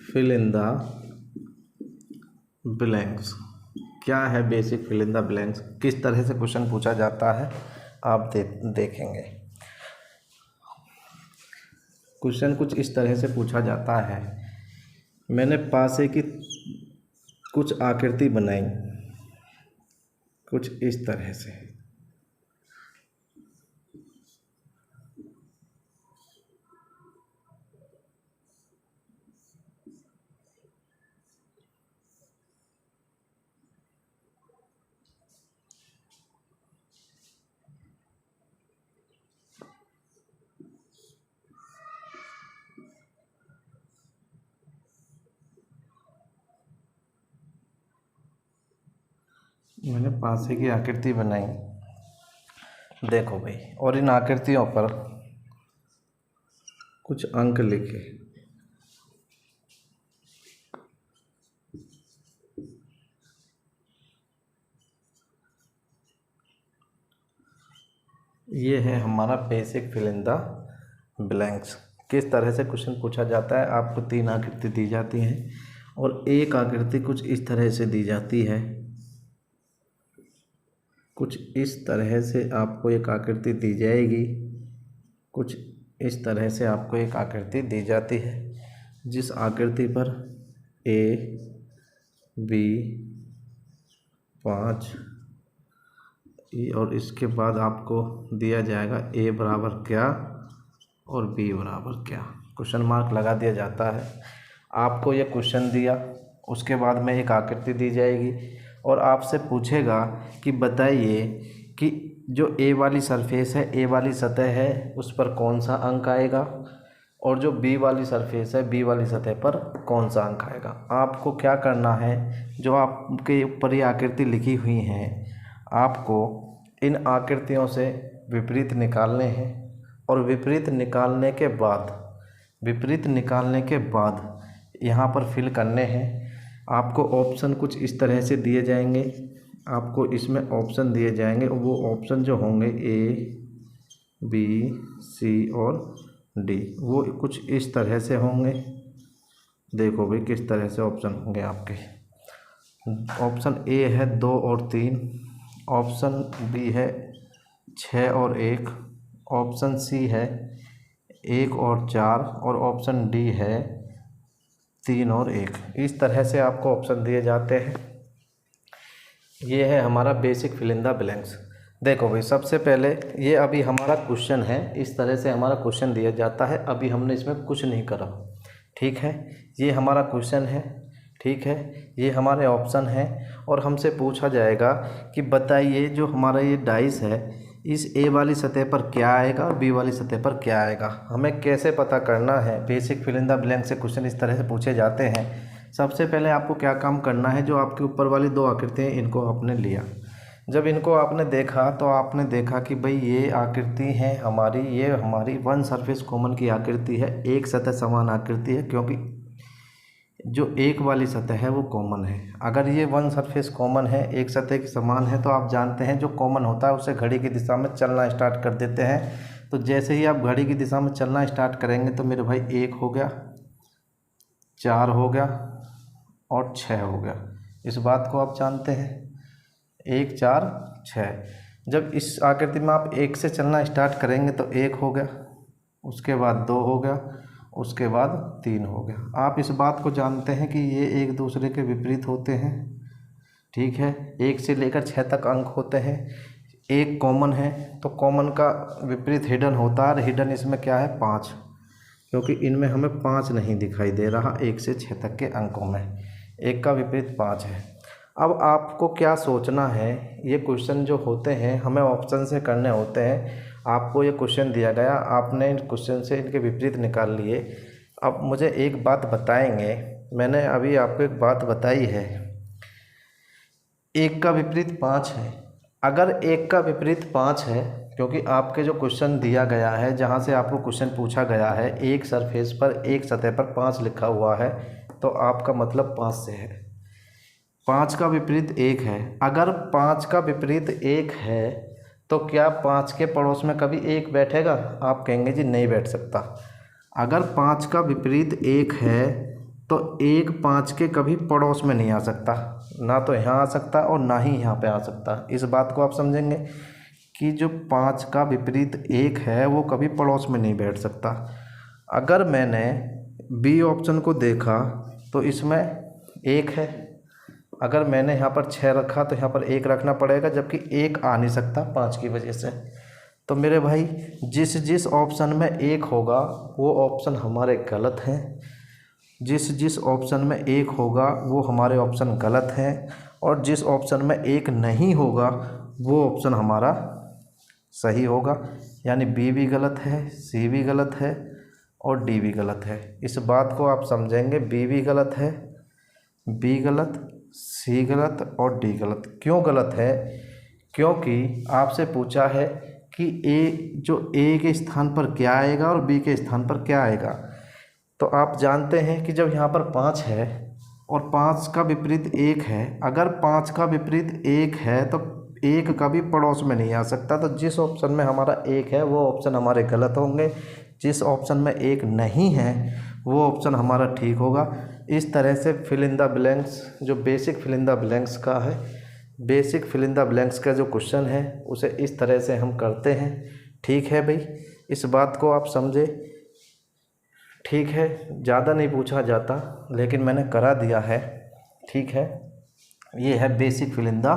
Speaker 1: fill in the blanks. क्या है basic fill in the blanks, किस तरह से क्वेश्चन पूछा जाता है आप देखेंगे। क्वेश्चन कुछ इस तरह से पूछा जाता है, मैंने पासे की कुछ आकृति बनाई कुछ इस तरह से। मैंने पासे की आकृति बनाई, देखो भाई, और इन आकृतियों पर कुछ अंक लिखे। ये है हमारा basic fill in the blanks. किस तरह से क्वेश्चन पूछा जाता है, आपको 3 आकृति दी जाती हैं और एक आकृति कुछ इस तरह से दी जाती है। कुछ इस तरह से आपको एक आकृति दी जाएगी, कुछ इस तरह से आपको एक आकृति दी जाती है, जिस आकृति पर A, B, 5 और इसके बाद आपको दिया जाएगा A बराबर क्या और B बराबर क्या, क्वेश्चन मार्क लगा दिया जाता है। आपको ये क्वेश्चन दिया, उसके बाद में एक आकृति दी जाएगी और आपसे पूछेगा कि बताइए कि जो A वाली सरफेस है, A वाली सतह है, उस पर कौन सा अंक आएगा, और जो B वाली सरफेस है, B वाली सतह पर कौन सा अंक आएगा। आपको क्या करना है, जो आपके ऊपर ये आकृति लिखी हुई हैं, आपको इन आकृतियों से विपरीत निकालने हैं और विपरीत निकालने के बाद यहाँ पर फिल करने हैं। आपको ऑप्शन कुछ इस तरह से दिए जाएंगे, आपको इसमें ऑप्शन दिए जाएंगे, वो ऑप्शन जो होंगे A, B, C और D, वो कुछ इस तरह से होंगे। देखो भाई किस तरह से ऑप्शन होंगे आपके। ऑप्शन A है 2 और 3, ऑप्शन B है 6 और 1, ऑप्शन C है 1 और 4 और ऑप्शन D है 3 और 1। इस तरह से आपको ऑप्शन दिए जाते हैं। ये है हमारा basic fill in the blanks. देखो भाई, सबसे पहले ये अभी हमारा क्वेश्चन है, इस तरह से हमारा क्वेश्चन दिया जाता है। अभी हमने इसमें कुछ नहीं करा, ठीक है। ये हमारा क्वेश्चन है, ठीक है, ये हमारे ऑप्शन हैं। और हमसे पूछा जाएगा कि बताइए जो हमारा ये डाइस है इस ए वाली सतह पर क्या आएगा और बी वाली सतह पर क्या आएगा। हमें कैसे पता करना है, basic fill in the blank से क्वेश्चन इस तरह से पूछे जाते हैं। सबसे पहले आपको क्या काम करना है, जो आपके ऊपर वाली दो आकृति हैं इनको आपने लिया। जब इनको आपने देखा तो आपने देखा कि भाई ये आकृति है हमारी, ये हमारी वन सरफेस कॉमन की आकृति है, एक सतह समान आकृति है, क्योंकि जो एक वाली सतह है वो कॉमन है। अगर ये वन सरफेस कॉमन है, एक सतह की समान है, तो आप जानते हैं जो कॉमन होता है उसे घड़ी की दिशा में चलना स्टार्ट कर देते हैं। तो जैसे ही आप घड़ी की दिशा में चलना स्टार्ट करेंगे तो मेरे भाई 1 हो गया, 4 हो गया और 6 हो गया। इस बात को आप जानते हैं, 1 4 6। जब इस आकृति में आप 1 से चलना स्टार्ट करेंगे तो 1 हो गया, उसके बाद 2 हो गया, उसके बाद 3 हो गया। आप इस बात को जानते हैं कि ये एक दूसरे के विपरीत होते हैं, ठीक है। 1 से लेकर 6 तक अंक होते हैं। एक कॉमन है तो कॉमन का विपरीत हिडन होता है, और हिडन इसमें क्या है 5, क्योंकि इनमें हमें 5 नहीं दिखाई दे रहा 1 से 6 तक के अंकों में, एक का विपरीत 5 है। अब आपको क्या सोचना है, ये क्वेश्चन जो होते हैं हमें ऑप्शन से करने होते हैं। आपको ये क्वेश्चन दिया गया, आपने इन क्वेश्चन से इनके विपरीत निकाल लिए। अब मुझे एक बात बताएंगे, मैंने अभी आपको एक बात बताई है, 1 का विपरीत 5 है। अगर 1 का विपरीत 5 है, क्योंकि आपके जो क्वेश्चन दिया गया है, जहाँ से आपको क्वेश्चन पूछा गया है, एक सरफेस पर एक सतह पर 5 लिखा हुआ है, तो आपका मतलब 5 से है। 5 का विपरीत 1 है। अगर 5 का विपरीत 1 है तो क्या 5 के पड़ोस में कभी 1 बैठेगा? आप कहेंगे जी नहीं बैठ सकता। अगर 5 का विपरीत 1 है तो 1 5 के कभी पड़ोस में नहीं आ सकता, ना तो यहाँ आ सकता और ना ही यहाँ पे आ सकता। इस बात को आप समझेंगे कि जो 5 का विपरीत 1 है वो कभी पड़ोस में नहीं बैठ सकता। अगर मैंने बी ऑप्शन को देखा तो इसमें 1 है, अगर मैंने यहाँ पर 6 रखा तो यहाँ पर 1 रखना पड़ेगा, जबकि 1 आ नहीं सकता 5 की वजह से। तो मेरे भाई जिस जिस ऑप्शन में 1 होगा वो ऑप्शन हमारे गलत हैं, जिस जिस ऑप्शन में 1 होगा वो हमारे ऑप्शन गलत हैं, और जिस ऑप्शन में 1 नहीं होगा वो ऑप्शन हमारा सही होगा। यानी बी भी गलत है, सी भी गलत है और डी भी गलत है। इस बात को आप समझेंगे, बी भी गलत है, बी गलत, सी गलत और डी गलत। क्यों गलत है? क्योंकि आपसे पूछा है कि ए के स्थान पर क्या आएगा और बी के स्थान पर क्या आएगा। तो आप जानते हैं कि जब यहाँ पर 5 है और 5 का विपरीत 1 है, अगर 5 का विपरीत 1 है तो 1 कभी पड़ोस में नहीं आ सकता। तो जिस ऑप्शन में हमारा 1 है वो ऑप्शन हमारे गलत होंगे, जिस ऑप्शन में 1 नहीं है वो ऑप्शन हमारा ठीक होगा। इस तरह से फिल इन द ब्लैंक्स, जो basic fill in the blanks का है, basic fill in the blanks का जो क्वेश्चन है उसे इस तरह से हम करते हैं। ठीक है भाई, इस बात को आप समझे। ठीक है, ज़्यादा नहीं पूछा जाता लेकिन मैंने करा दिया है। ठीक है, ये है basic fill in the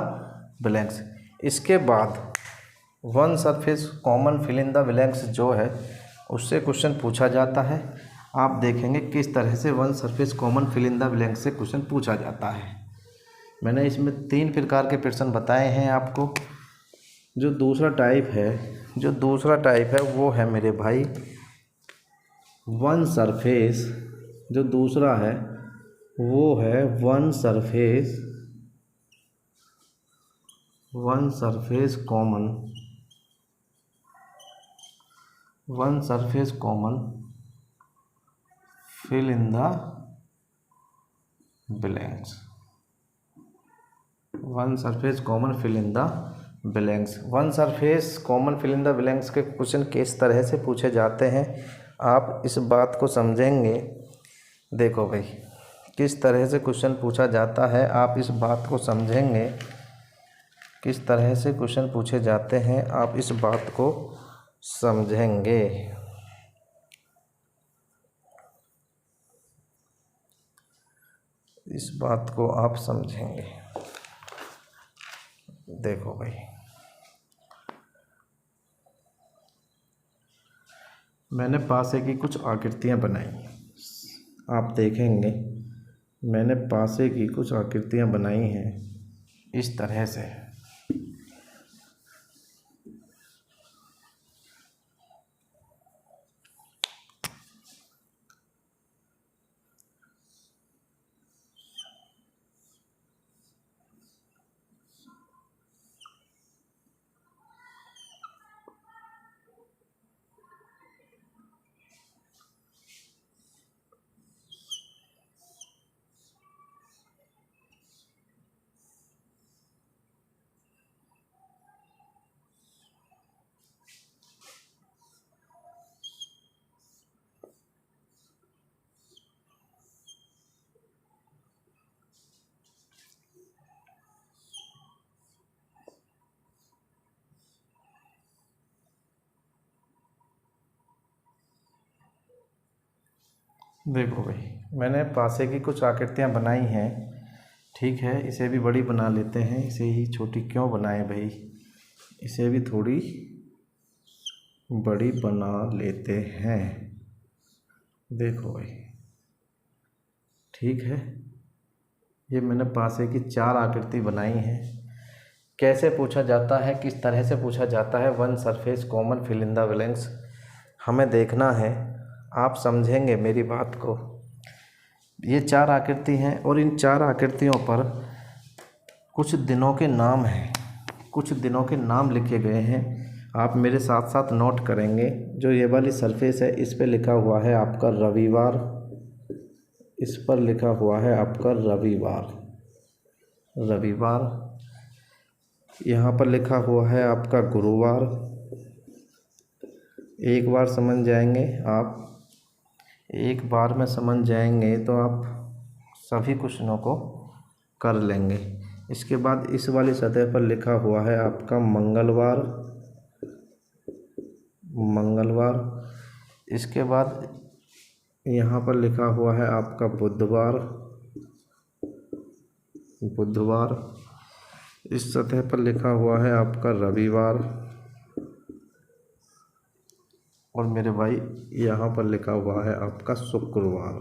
Speaker 1: blanks. इसके बाद one surface common fill in the blanks जो है उससे क्वेश्चन पूछा जाता है। आप देखेंगे किस तरह से one surface common fill in the blanks से क्वेश्चन पूछा जाता है। मैंने इसमें 3 प्रकार के प्रश्न बताए हैं आपको। जो दूसरा टाइप है वो है मेरे भाई वन सरफेस, जो दूसरा है वो है one surface common fill in the blanks. One surface common fill in the blanks. One surface common fill in the blanks के क्वेश्चन किस तरह से पूछे जाते हैं आप इस बात को समझेंगे। देखो भाई, किस तरह से क्वेश्चन पूछा जाता है आप इस बात को समझेंगे। किस तरह से क्वेश्चन पूछे जाते हैं आप इस बात को समझेंगे। इस बात को आप समझेंगे। देखो भाई, मैंने पासे की कुछ आकृतियाँ बनाई, आप देखेंगे मैंने पासे की कुछ आकृतियाँ बनाई हैं इस तरह से। देखो भाई, मैंने पासे की कुछ आकृतियाँ बनाई हैं, ठीक है। इसे भी बड़ी बना लेते हैं। इसे ही छोटी क्यों बनाए भाई, इसे भी थोड़ी बड़ी बना लेते हैं। देखो भाई, ठीक है। ये मैंने पासे की 4 आकृति बनाई हैं। कैसे पूछा जाता है, किस तरह से पूछा जाता है, one surface common fill in the blanks, हमें देखना है। आप समझेंगे मेरी बात को। ये 4 आकृति हैं और इन 4 आकृतियों पर कुछ दिनों के नाम हैं, कुछ दिनों के नाम लिखे गए हैं। आप मेरे साथ साथ नोट करेंगे। जो ये वाली सरफेस है, इस पे लिखा हुआ है आपका रविवार, इस पर लिखा हुआ है आपका रविवार, रविवार। यहाँ पर लिखा हुआ है आपका गुरुवार। एक बार समझ जाएंगे आप, एक बार में समझ जाएंगे तो आप सभी क्वेश्चनों को कर लेंगे। इसके बाद इस वाली सतह पर लिखा हुआ है आपका मंगलवार, मंगलवार। इसके बाद यहाँ पर लिखा हुआ है आपका बुधवार, बुधवार। इस सतह पर लिखा हुआ है आपका रविवार, और मेरे भाई यहाँ पर लिखा हुआ है आपका शुक्रवार,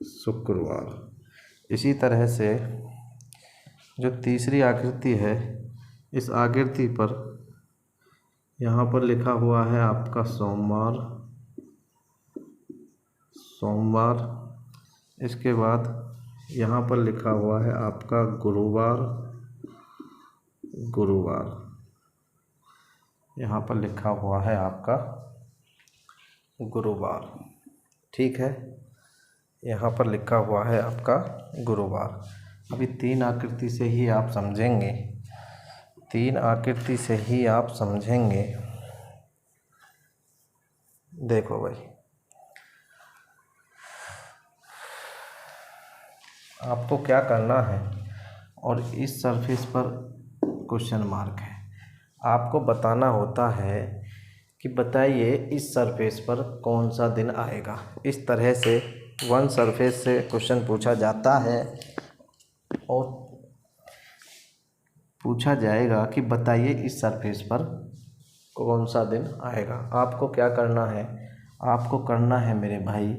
Speaker 1: शुक्रवार। इसी तरह से जो तीसरी आकृति है, इस आकृति पर यहाँ पर लिखा हुआ है आपका सोमवार, सोमवार। इसके बाद यहाँ पर लिखा हुआ है आपका गुरुवार, गुरुवार। यहाँ पर लिखा हुआ है आपका गुरुवार, ठीक है। यहाँ पर लिखा हुआ है आपका गुरुवार। अभी 3 आकृति से ही आप समझेंगे, 3 आकृति से ही आप समझेंगे। देखो भाई, आपको क्या करना है, और इस सरफेस पर क्वेश्चन मार्क है। आपको बताना होता है कि बताइए इस सरफेस पर कौन सा दिन आएगा। इस तरह से वन सरफेस से क्वेश्चन पूछा जाता है, और पूछा जाएगा कि बताइए इस सरफेस पर कौन सा दिन आएगा। आपको क्या करना है, आपको करना है मेरे भाई,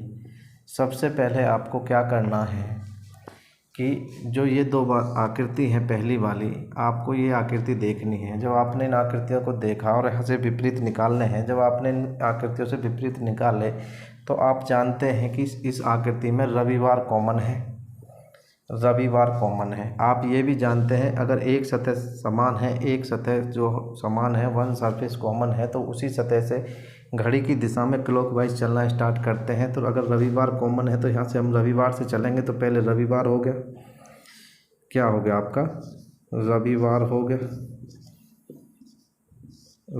Speaker 1: सबसे पहले आपको क्या करना है कि जो ये 2 आकृति हैं, पहली वाली, आपको ये आकृति देखनी है। जब आपने इन आकृतियों को देखा और यहाँ से विपरीत निकालने हैं, जब आपने इन आकृतियों से विपरीत निकाले तो आप जानते हैं कि इस आकृति में रविवार कॉमन है, रविवार कॉमन है। आप ये भी जानते हैं अगर एक सतह समान है, एक सतह जो समान है, वन सरफेस कॉमन है, तो उसी सतह से घड़ी की दिशा में क्लॉकवाइज चलना स्टार्ट करते हैं। तो अगर रविवार कॉमन है तो यहाँ से हम रविवार से चलेंगे, तो पहले रविवार हो गया, क्या हो गया आपका, रविवार हो गया,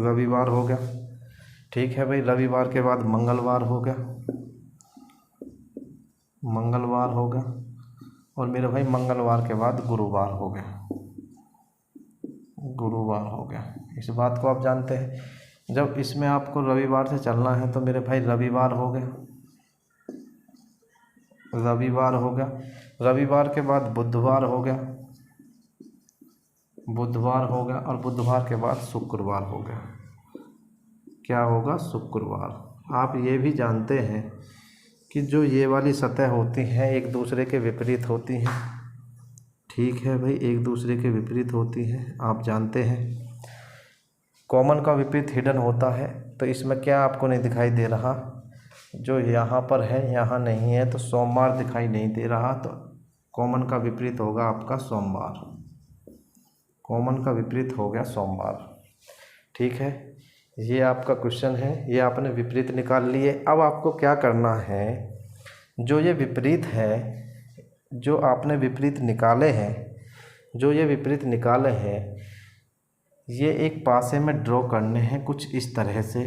Speaker 1: रविवार हो गया, ठीक है भाई। रविवार के बाद मंगलवार हो गया, मंगलवार हो गया, और मेरे भाई मंगलवार के बाद गुरुवार हो गया, गुरुवार हो गया। इस बात को आप जानते हैं। जब इसमें आपको रविवार से चलना है तो मेरे भाई रविवार हो गया, रविवार हो गया। रविवार के बाद बुधवार हो गया, बुधवार हो गया, और बुधवार के बाद शुक्रवार हो गया। क्या होगा, शुक्रवार। आप ये भी जानते हैं कि जो ये वाली सतह होती हैं एक दूसरे के विपरीत होती हैं। ठीक है भाई, एक दूसरे के विपरीत होती हैं, आप जानते हैं। कॉमन का विपरीत हिडन होता है, तो इसमें क्या आपको नहीं दिखाई दे रहा, जो यहाँ पर है यहाँ नहीं है, तो सोमवार दिखाई नहीं दे रहा, तो कॉमन का विपरीत होगा आपका सोमवार। कॉमन का विपरीत हो गया सोमवार। ठीक है, ये आपका क्वेश्चन है, ये आपने विपरीत निकाल लिए। अब आपको क्या करना है, जो ये विपरीत है, जो आपने विपरीत निकाले हैं, जो ये विपरीत निकाले हैं, ये एक पासे में ड्रॉ करने हैं कुछ इस तरह से।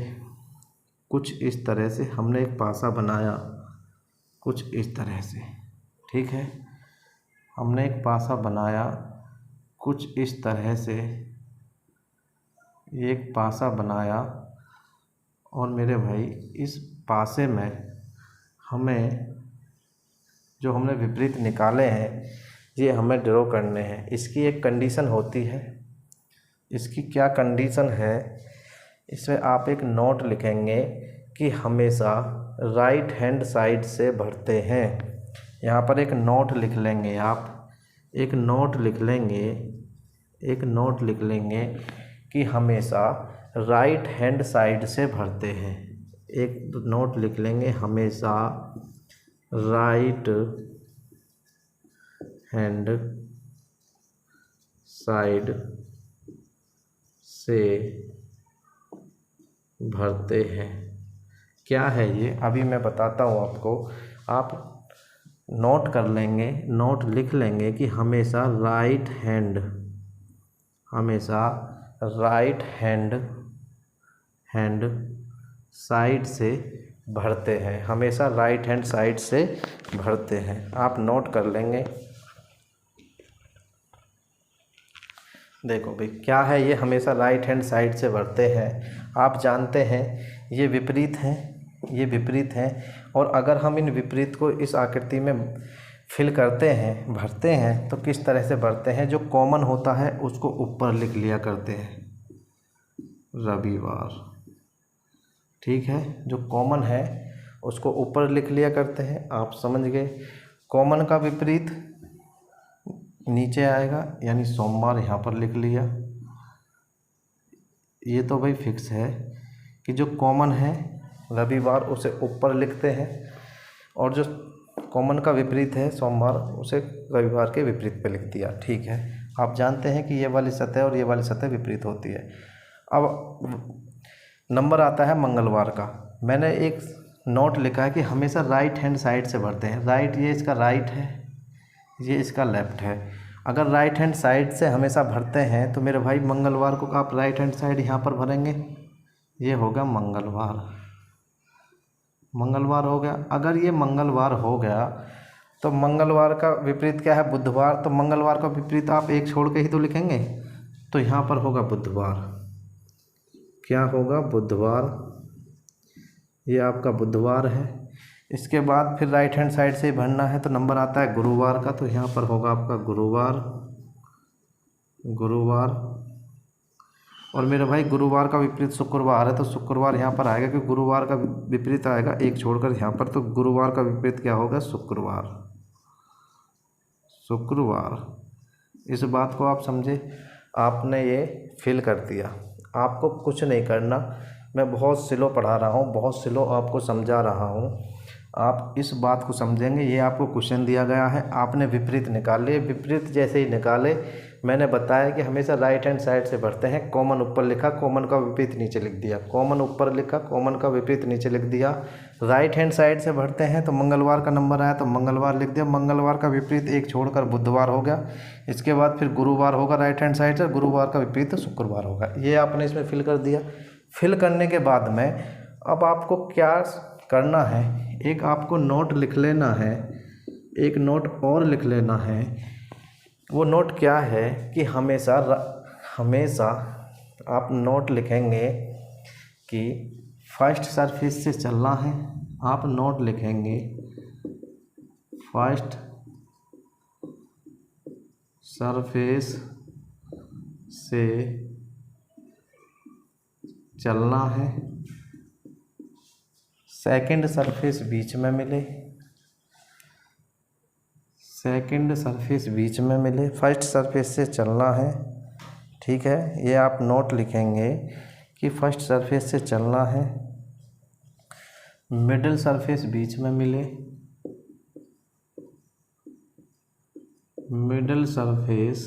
Speaker 1: कुछ इस तरह से हमने एक पासा बनाया, कुछ इस तरह से। ठीक है, हमने एक पासा बनाया कुछ इस तरह से, एक पासा बनाया। और मेरे भाई इस पासे में हमें जो हमने विपरीत निकाले हैं ये हमें ड्रॉ करने हैं। इसकी एक कंडीशन होती है। इसकी क्या कंडीशन है, इसमें आप एक नोट लिखेंगे कि हमेशा राइट हैंड साइड से बढ़ते हैं। यहाँ पर एक नोट लिख लेंगे आप, एक नोट लिख लेंगे, एक नोट लिख लेंगे कि हमेशा राइट हैंड साइड से भरते हैं। एक नोट लिख लेंगे, हमेशा राइट हैंड साइड से भरते हैं। क्या है ये, अभी मैं बताता हूँ आपको। आप नोट कर लेंगे, नोट लिख लेंगे कि हमेशा राइट हैंड, हमेशा राइट हैंड साइड से भरते हैं, हमेशा राइट हैंड साइड से भरते हैं। आप नोट कर लेंगे। देखो भाई क्या है ये, हमेशा राइट हैंड साइड से भरते हैं। आप जानते हैं ये विपरीत हैं, ये विपरीत हैं। और अगर हम इन विपरीत को इस आकृति में फिल करते हैं, भरते हैं, तो किस तरह से भरते हैं, जो कॉमन होता है उसको ऊपर लिख लिया करते हैं, रविवार। ठीक है, जो कॉमन है उसको ऊपर लिख लिया करते हैं, आप समझ गए। कॉमन का विपरीत नीचे आएगा, यानी सोमवार यहाँ पर लिख लिया। ये तो भाई फिक्स है कि जो कॉमन है रविवार उसे ऊपर लिखते हैं, और जो कॉमन का विपरीत है सोमवार उसे रविवार के विपरीत पे लिख दिया। ठीक है, आप जानते हैं कि ये वाली सतह और ये वाली सतह विपरीत होती है। अब नंबर आता है मंगलवार का। मैंने एक नोट लिखा है कि हमेशा राइट हैंड साइड से भरते हैं। राइट, ये इसका राइट है, ये इसका लेफ़्ट है। अगर राइट हैंड साइड से हमेशा भरते हैं तो मेरे भाई मंगलवार को आप राइट हैंड साइड यहाँ पर भरेंगे, ये होगा मंगलवार। मंगलवार हो गया। अगर ये मंगलवार हो गया तो मंगलवार का विपरीत क्या है, बुधवार। तो मंगलवार का विपरीत आप एक छोड़ के ही तो लिखेंगे, तो यहाँ पर होगा बुधवार। क्या होगा, बुधवार। ये आपका बुधवार है। इसके बाद फिर राइट हैंड साइड से भरना है, तो नंबर आता है गुरुवार का, तो यहाँ पर होगा आपका गुरुवार, गुरुवार। और मेरे भाई गुरुवार का विपरीत शुक्रवार है, तो शुक्रवार यहाँ पर आएगा, क्योंकि गुरुवार का विपरीत आएगा एक छोड़कर यहाँ पर, तो गुरुवार का विपरीत क्या होगा, शुक्रवार, शुक्रवार। इस बात को आप समझे, आपने ये फिल कर दिया। आपको कुछ नहीं करना, मैं बहुत स्लो पढ़ा रहा हूँ, बहुत स्लो आपको समझा रहा हूँ। आप इस बात को समझेंगे। ये आपको क्वेश्चन दिया गया है, आपने विपरीत निकाले। विपरीत जैसे ही निकाले, मैंने बताया कि हमेशा राइट हैंड साइड से भरते हैं। कॉमन ऊपर लिखा, कॉमन का विपरीत नीचे लिख दिया, कॉमन ऊपर लिखा, कॉमन का विपरीत नीचे लिख दिया। राइट हैंड साइड से भरते हैं, तो मंगलवार का नंबर आया तो मंगलवार लिख दिया। मंगलवार का विपरीत एक छोड़कर बुधवार हो गया। इसके बाद फिर गुरुवार होगा राइट हैंड साइड से, गुरुवार का विपरीत शुक्रवार होगा। ये आपने इसमें फिल कर दिया। फिल करने के बाद में अब आपको क्या करना है, एक आपको नोट लिख लेना है, एक नोट और लिख लेना है। वो नोट क्या है कि हमेशा हमेशा आप नोट लिखेंगे कि फर्स्ट सरफेस से चलना है। आप नोट लिखेंगे फर्स्ट सरफेस से चलना है, सेकंड सरफेस बीच में मिले, सेकंड सरफेस बीच में मिले, फर्स्ट सरफेस से चलना है। ठीक है, ये आप नोट लिखेंगे कि फर्स्ट सरफेस से चलना है, मिडिल सरफेस बीच में मिले, मिडिल सरफेस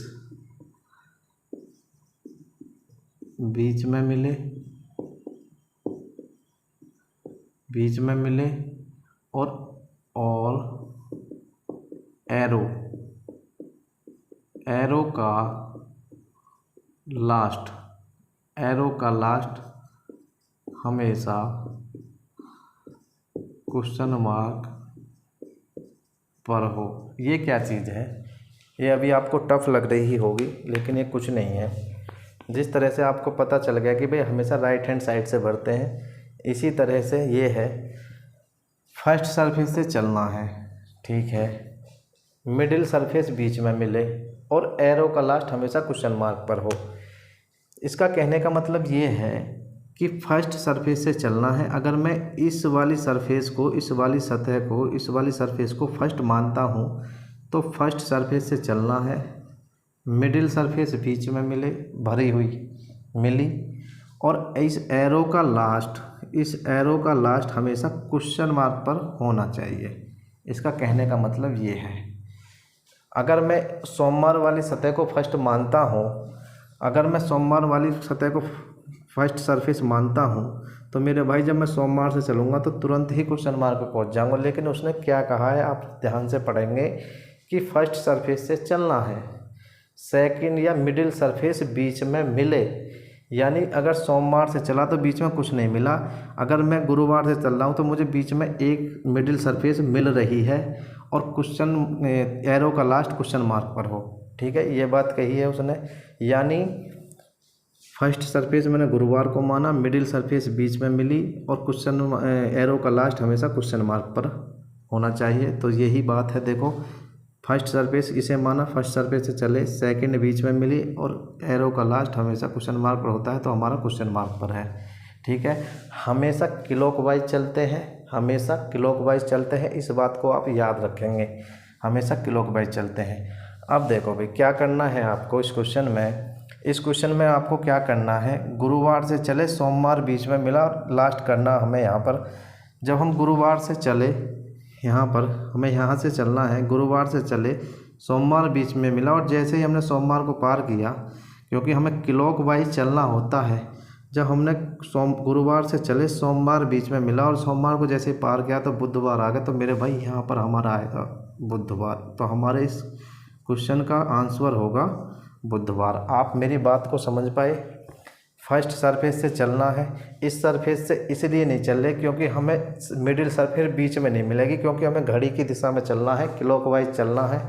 Speaker 1: बीच में मिले, बीच में मिले और एरो, एरो का लास्ट, एरो का लास्ट हमेशा क्वेश्चन मार्क पर हो। ये क्या चीज़ है? ये अभी आपको टफ लग रही होगी, लेकिन ये कुछ नहीं है। जिस तरह से आपको पता चल गया कि भाई हमेशा राइट हैंड साइड से भरते हैं, इसी तरह से ये है, फर्स्ट सरफेस से चलना है। ठीक है, मिडिल सरफेस बीच में मिले और एरो का लास्ट हमेशा क्वेश्चन मार्क पर हो। इसका कहने का मतलब ये है कि फर्स्ट सरफेस से चलना है। अगर मैं इस वाली सरफेस को, इस वाली सतह को, इस वाली सरफेस को फर्स्ट मानता हूँ तो फर्स्ट सरफेस से चलना है, मिडिल सरफेस बीच में मिले, भरी हुई मिली, और इस एरो का लास्ट, इस एरो का लास्ट हमेशा क्वेश्चन मार्क पर होना चाहिए। इसका कहने का मतलब ये है। अगर मैं सोमवार वाली सतह को फर्स्ट मानता हूँ, अगर मैं सोमवार वाली सतह को फर्स्ट सरफेस मानता हूँ तो मेरे भाई जब मैं सोमवार से चलूँगा तो तुरंत ही क्वेश्चन मार्क पर पहुँच जाऊँगा। लेकिन उसने क्या कहा है, आप ध्यान से पढ़ेंगे कि फर्स्ट सरफेस से चलना है, सेकंड या मिडिल सरफेस बीच में मिले। यानी अगर सोमवार से चला तो बीच में कुछ नहीं मिला, अगर मैं गुरुवार से चल रहा हूँ तो मुझे बीच में एक मिडिल सरफेस मिल रही है और क्वेश्चन एरो का लास्ट क्वेश्चन मार्क पर हो। ठीक है, ये बात कही है उसने। यानी फर्स्ट सरफेस मैंने गुरुवार को माना, मिडिल सरफेस बीच में मिली और क्वेश्चन एरो का लास्ट हमेशा क्वेश्चन मार्क पर होना चाहिए। तो यही बात है। देखो, फर्स्ट सरफेस इसे माना, फर्स्ट सरफेस से चले, सेकंड बीच में मिली और एरो का लास्ट हमेशा क्वेश्चन मार्क पर होता है, तो हमारा क्वेश्चन मार्क पर है। ठीक है, हमेशा क्लॉकवाइज चलते हैं, हमेशा क्लॉकवाइज चलते हैं, इस बात को आप याद रखेंगे, हमेशा क्लॉकवाइज चलते हैं। अब देखो भाई क्या करना है आपको इस क्वेश्चन में, इस क्वेश्चन में आपको क्या करना है, गुरुवार से चले, सोमवार बीच में मिला और लास्ट करना हमें यहाँ पर। जब हम गुरुवार से चले, यहाँ पर हमें यहाँ से चलना है, गुरुवार से चले, सोमवार बीच में मिला और जैसे ही हमने सोमवार को पार किया, क्योंकि हमें क्लॉकवाइज चलना होता है, जब हमने गुरुवार से चले, सोमवार बीच में मिला और सोमवार को जैसे पार किया तो बुधवार आ गया। तो मेरे भाई यहाँ पर हमारा आएगा बुधवार, तो हमारे इस क्वेश्चन का आंसर होगा बुधवार। आप मेरी बात को समझ पाए? फर्स्ट सरफेस से चलना है, इस सरफेस से इसलिए नहीं चल रहे क्योंकि हमें मिडिल सरफेस बीच में नहीं मिलेगी, क्योंकि हमें घड़ी की दिशा में चलना है, क्लॉकवाइज चलना है।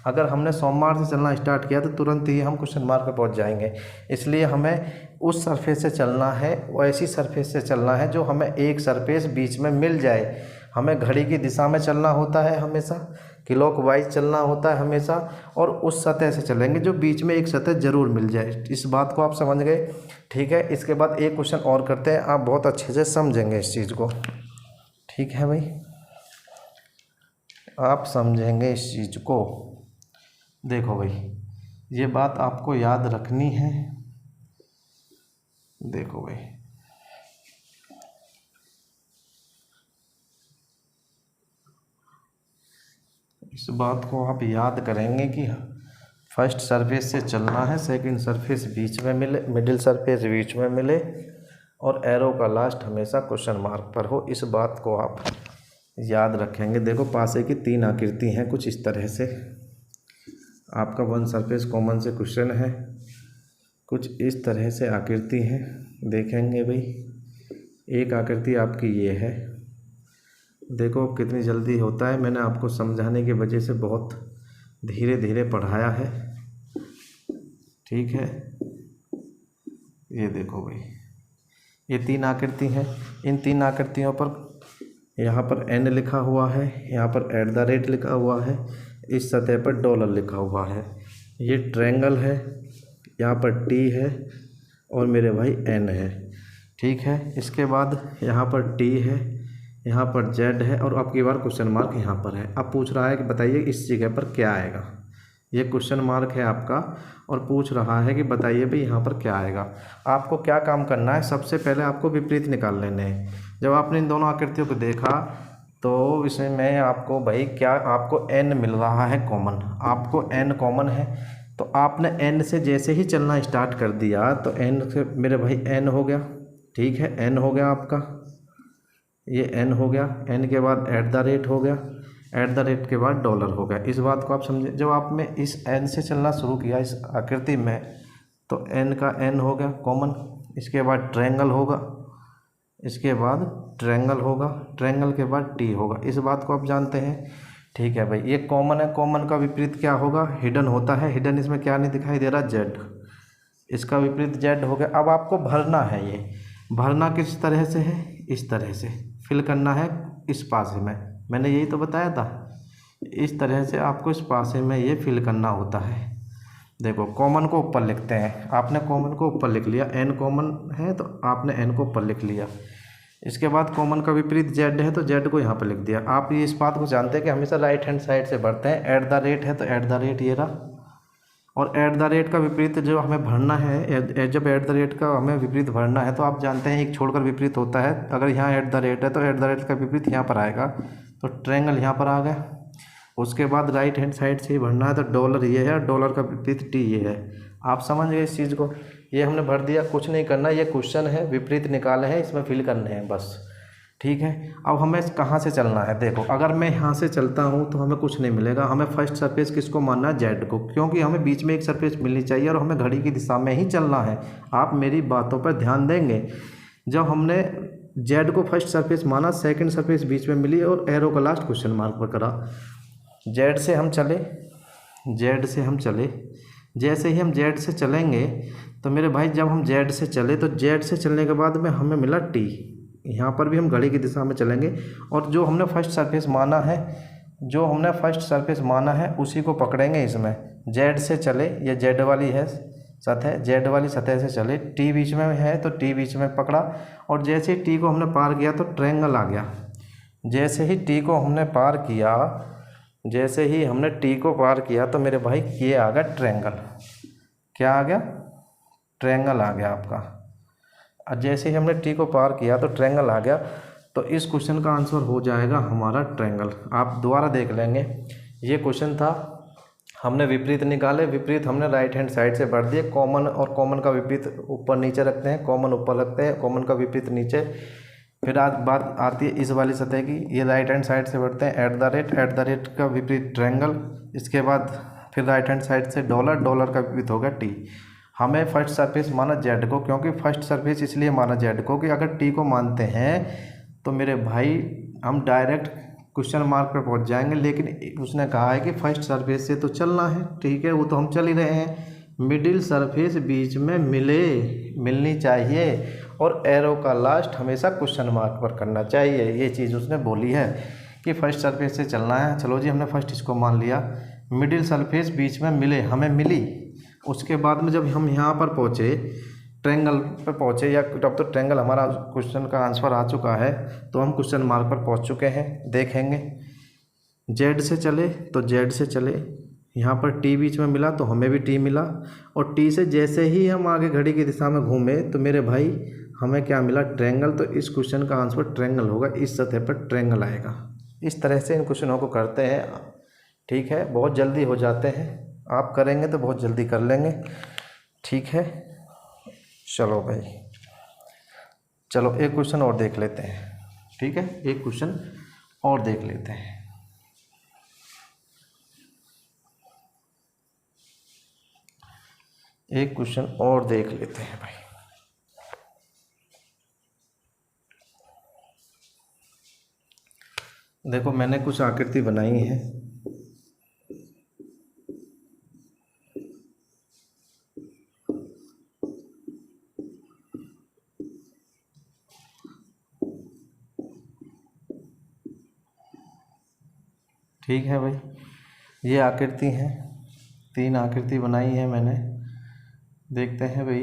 Speaker 1: अगर हमने सोमवार से चलना स्टार्ट किया तो तुरंत ही हम क्वेश्चन मार्क पे पहुंच जाएंगे। इसलिए हमें उस सरफेस से चलना है, वैसी सरफेस से चलना है जो हमें एक सरफेस बीच में मिल जाए। हमें घड़ी की दिशा में चलना होता है, हमेशा क्लॉकवाइज चलना होता है हमेशा, और उस सतह से चलेंगे जो बीच में एक सतह ज़रूर मिल जाए। इस बात को आप समझ गए? ठीक है, इसके बाद एक क्वेश्चन और करते हैं, आप बहुत अच्छे से समझेंगे इस चीज़ को। ठीक है भाई, आप समझेंगे इस चीज़ को। देखो भाई, ये बात आपको याद रखनी है। देखो भाई, इस बात को आप याद करेंगे कि फर्स्ट सरफेस से चलना है, सेकंड सरफेस बीच में मिले, मिडिल सरफेस बीच में मिले और एरो का लास्ट हमेशा क्वेश्चन मार्क पर हो। इस बात को आप याद रखेंगे। देखो, पासे की 3 आकृति हैं कुछ इस तरह से। आपका वन सरफेस कॉमन से क्वेश्चन है, कुछ इस तरह से आकृति हैं। देखेंगे भाई, एक आकृति आपकी ये है। देखो कितनी जल्दी होता है, मैंने आपको समझाने की वजह से बहुत धीरे धीरे पढ़ाया है। ठीक है, ये देखो भाई, ये 3 आकृति हैं। इन 3 आकृतियों पर यहाँ पर एन लिखा हुआ है, यहाँ पर @ लिखा हुआ है, इस सतह पर डॉलर लिखा हुआ है। ये ट्रायंगल है, यहाँ पर टी है और मेरे भाई एन है। ठीक है, इसके बाद यहाँ पर टी है, यहाँ पर जेड है और अब की बार क्वेश्चन मार्क यहाँ पर है। अब पूछ रहा है कि बताइए इस जगह पर क्या आएगा। ये क्वेश्चन मार्क है आपका और पूछ रहा है कि बताइए भाई यहाँ पर क्या आएगा। आपको क्या काम करना है, सबसे पहले आपको विपरीत निकाल लेने हैं। जब आपने इन दोनों आकृतियों को देखा तो इसमें आपको भाई क्या, आपको n मिल रहा है कॉमन, आपको n कॉमन है। तो आपने n से जैसे ही चलना स्टार्ट कर दिया तो n से मेरे भाई n हो गया, ठीक है, n हो गया आपका, ये n हो गया, n के बाद एट द रेट हो गया, एट द रेट के बाद डॉलर हो गया। इस बात को आप समझे। जब आपने इस n से चलना शुरू किया इस आकृति में तो n का n हो गया कॉमन, इसके बाद ट्रायंगल होगा, इसके बाद ट्रायंगल होगा, ट्रायंगल के बाद t होगा। इस बात को आप जानते हैं, ठीक है भाई। ये कॉमन है, कॉमन का विपरीत क्या होगा, हिडन होता है। हिडन इसमें क्या नहीं दिखाई दे रहा, z, इसका विपरीत z हो गया। अब आपको भरना है, ये भरना किस तरह से है, इस तरह से फिल करना है इस पासे में, मैंने यही तो बताया था। इस तरह से आपको इस पासे में ये फिल करना होता है। देखो कॉमन को ऊपर लिखते हैं, आपने कॉमन को ऊपर लिख लिया, n कॉमन है तो आपने n को ऊपर लिख लिया। इसके बाद कॉमन का विपरीत z है तो z को यहाँ पर लिख दिया। आप ये इस बात को जानते हैं कि हमेशा राइट हैंड साइड से बढ़ते हैं। एट द रेट है तो एट द रेट ये रहा, और एट द रेट का विपरीत जो हमें भरना है, जब एट द रेट का हमें विपरीत भरना है तो आप जानते हैं एक छोड़कर विपरीत होता है। अगर यहाँ एट द रेट है तो एट द रेट का विपरीत यहाँ पर आएगा, तो ट्रायंगल यहाँ पर आ गया। उसके बाद राइट हैंड साइड से ही भरना है तो डॉलर ये है, डॉलर का विपरीत टी ये है। आप समझ गए इस चीज़ को, ये हमने भर दिया, कुछ नहीं करना। ये क्वेश्चन है, विपरीत निकाले हैं, इसमें फिल करने हैं बस, ठीक है। अब हमें कहाँ से चलना है, देखो अगर मैं यहाँ से चलता हूँ तो हमें कुछ नहीं मिलेगा। हमें फर्स्ट सरफेस किसको मानना है, जेड को, क्योंकि हमें बीच में एक सरफेस मिलनी चाहिए और हमें घड़ी की दिशा में ही चलना है। आप मेरी बातों पर ध्यान देंगे। जब हमने जेड को फर्स्ट सरफेस माना, सेकंड सरफेस बीच में मिली और एरो का लास्ट क्वेश्चन मार्क पर करा। जेड से हम चले, जेड से हम चले, जैसे ही हम जेड से चलेंगे तो मेरे भाई जब हम जेड से चले तो जेड से चलने के बाद में हमें मिला टी। यहाँ पर भी हम घड़ी की दिशा में चलेंगे और जो हमने फर्स्ट सरफेस माना है, जो हमने फर्स्ट सरफेस माना है उसी को पकड़ेंगे। इसमें जेड से चले, ये जेड वाली है सतह, जेड वाली सतह से चले, टी बीच में है तो टी बीच में पकड़ा, और जैसे ही टी को हमने पार किया तो ट्रायंगल आ गया। जैसे ही टी को हमने पार किया, जैसे ही हमने टी को पार किया तो मेरे भाई ये आ गया ट्रायंगल। क्या आ गया, ट्रायंगल आ गया आपका। और जैसे ही हमने टी को पार किया तो ट्रायंगल आ गया, तो इस क्वेश्चन का आंसर हो जाएगा हमारा ट्रायंगल। आप दोबारा देख लेंगे, ये क्वेश्चन था, हमने विपरीत निकाले, विपरीत हमने राइट हैंड साइड से बढ़ दिए। कॉमन और कॉमन का विपरीत ऊपर नीचे रखते हैं, कॉमन ऊपर रखते हैं, कॉमन का विपरीत नीचे। फिर आज बात आती है इस वाली सतह की, ये राइट हैंड साइड से बढ़ते हैं, at the rate, at the rate का विपरीत ट्रायंगल, इसके बाद फिर राइट हैंड साइड से डॉलर, डॉलर का विपरीत होगा टी। हमें फर्स्ट सरफेस माना जेड को, क्योंकि फर्स्ट सरफेस इसलिए माना जेड को कि अगर टी को मानते हैं तो मेरे भाई हम डायरेक्ट क्वेश्चन मार्क पे पहुंच जाएंगे। लेकिन उसने कहा है कि फर्स्ट सरफेस से तो चलना है, ठीक है, वो तो हम चल ही रहे हैं। मिडिल सरफेस बीच में मिलनी चाहिए और एरो का लास्ट हमेशा क्वेश्चन मार्क पर करना चाहिए। ये चीज़ उसने बोली है कि फर्स्ट सरफेस से चलना है। चलो जी, हमने फर्स्ट इसको मान लिया। मिडिल सरफेस बीच में मिले, हमें मिली। उसके बाद में जब हम यहाँ पर पहुँचे, ट्रायंगल पर पहुँचे, या तब तो ट्रायंगल हमारा क्वेश्चन का आंसर आ चुका है, तो हम क्वेश्चन मार्क पर पहुँच चुके हैं। देखेंगे, जेड से चले तो जेड से चले, यहाँ पर टी बीच में मिला तो हमें भी टी मिला, और टी से जैसे ही हम आगे घड़ी की दिशा में घूमे तो मेरे भाई हमें क्या मिला, ट्रायंगल। तो इस क्वेश्चन का आंसर ट्रायंगल होगा, इस सतह पर ट्रायंगल आएगा। इस तरह से इन क्वेश्चनों को करते हैं, ठीक है, बहुत जल्दी हो जाते हैं। आप करेंगे तो बहुत जल्दी कर लेंगे, ठीक है। चलो भाई, चलो एक क्वेश्चन और देख लेते हैं, ठीक है, एक क्वेश्चन और देख लेते हैं। एक क्वेश्चन और देख लेते हैं भाई। देखो मैंने कुछ आकृति बनाई है, ठीक है भाई। ये आकृति है, 3 आकृति बनाई है मैंने, देखते हैं भाई।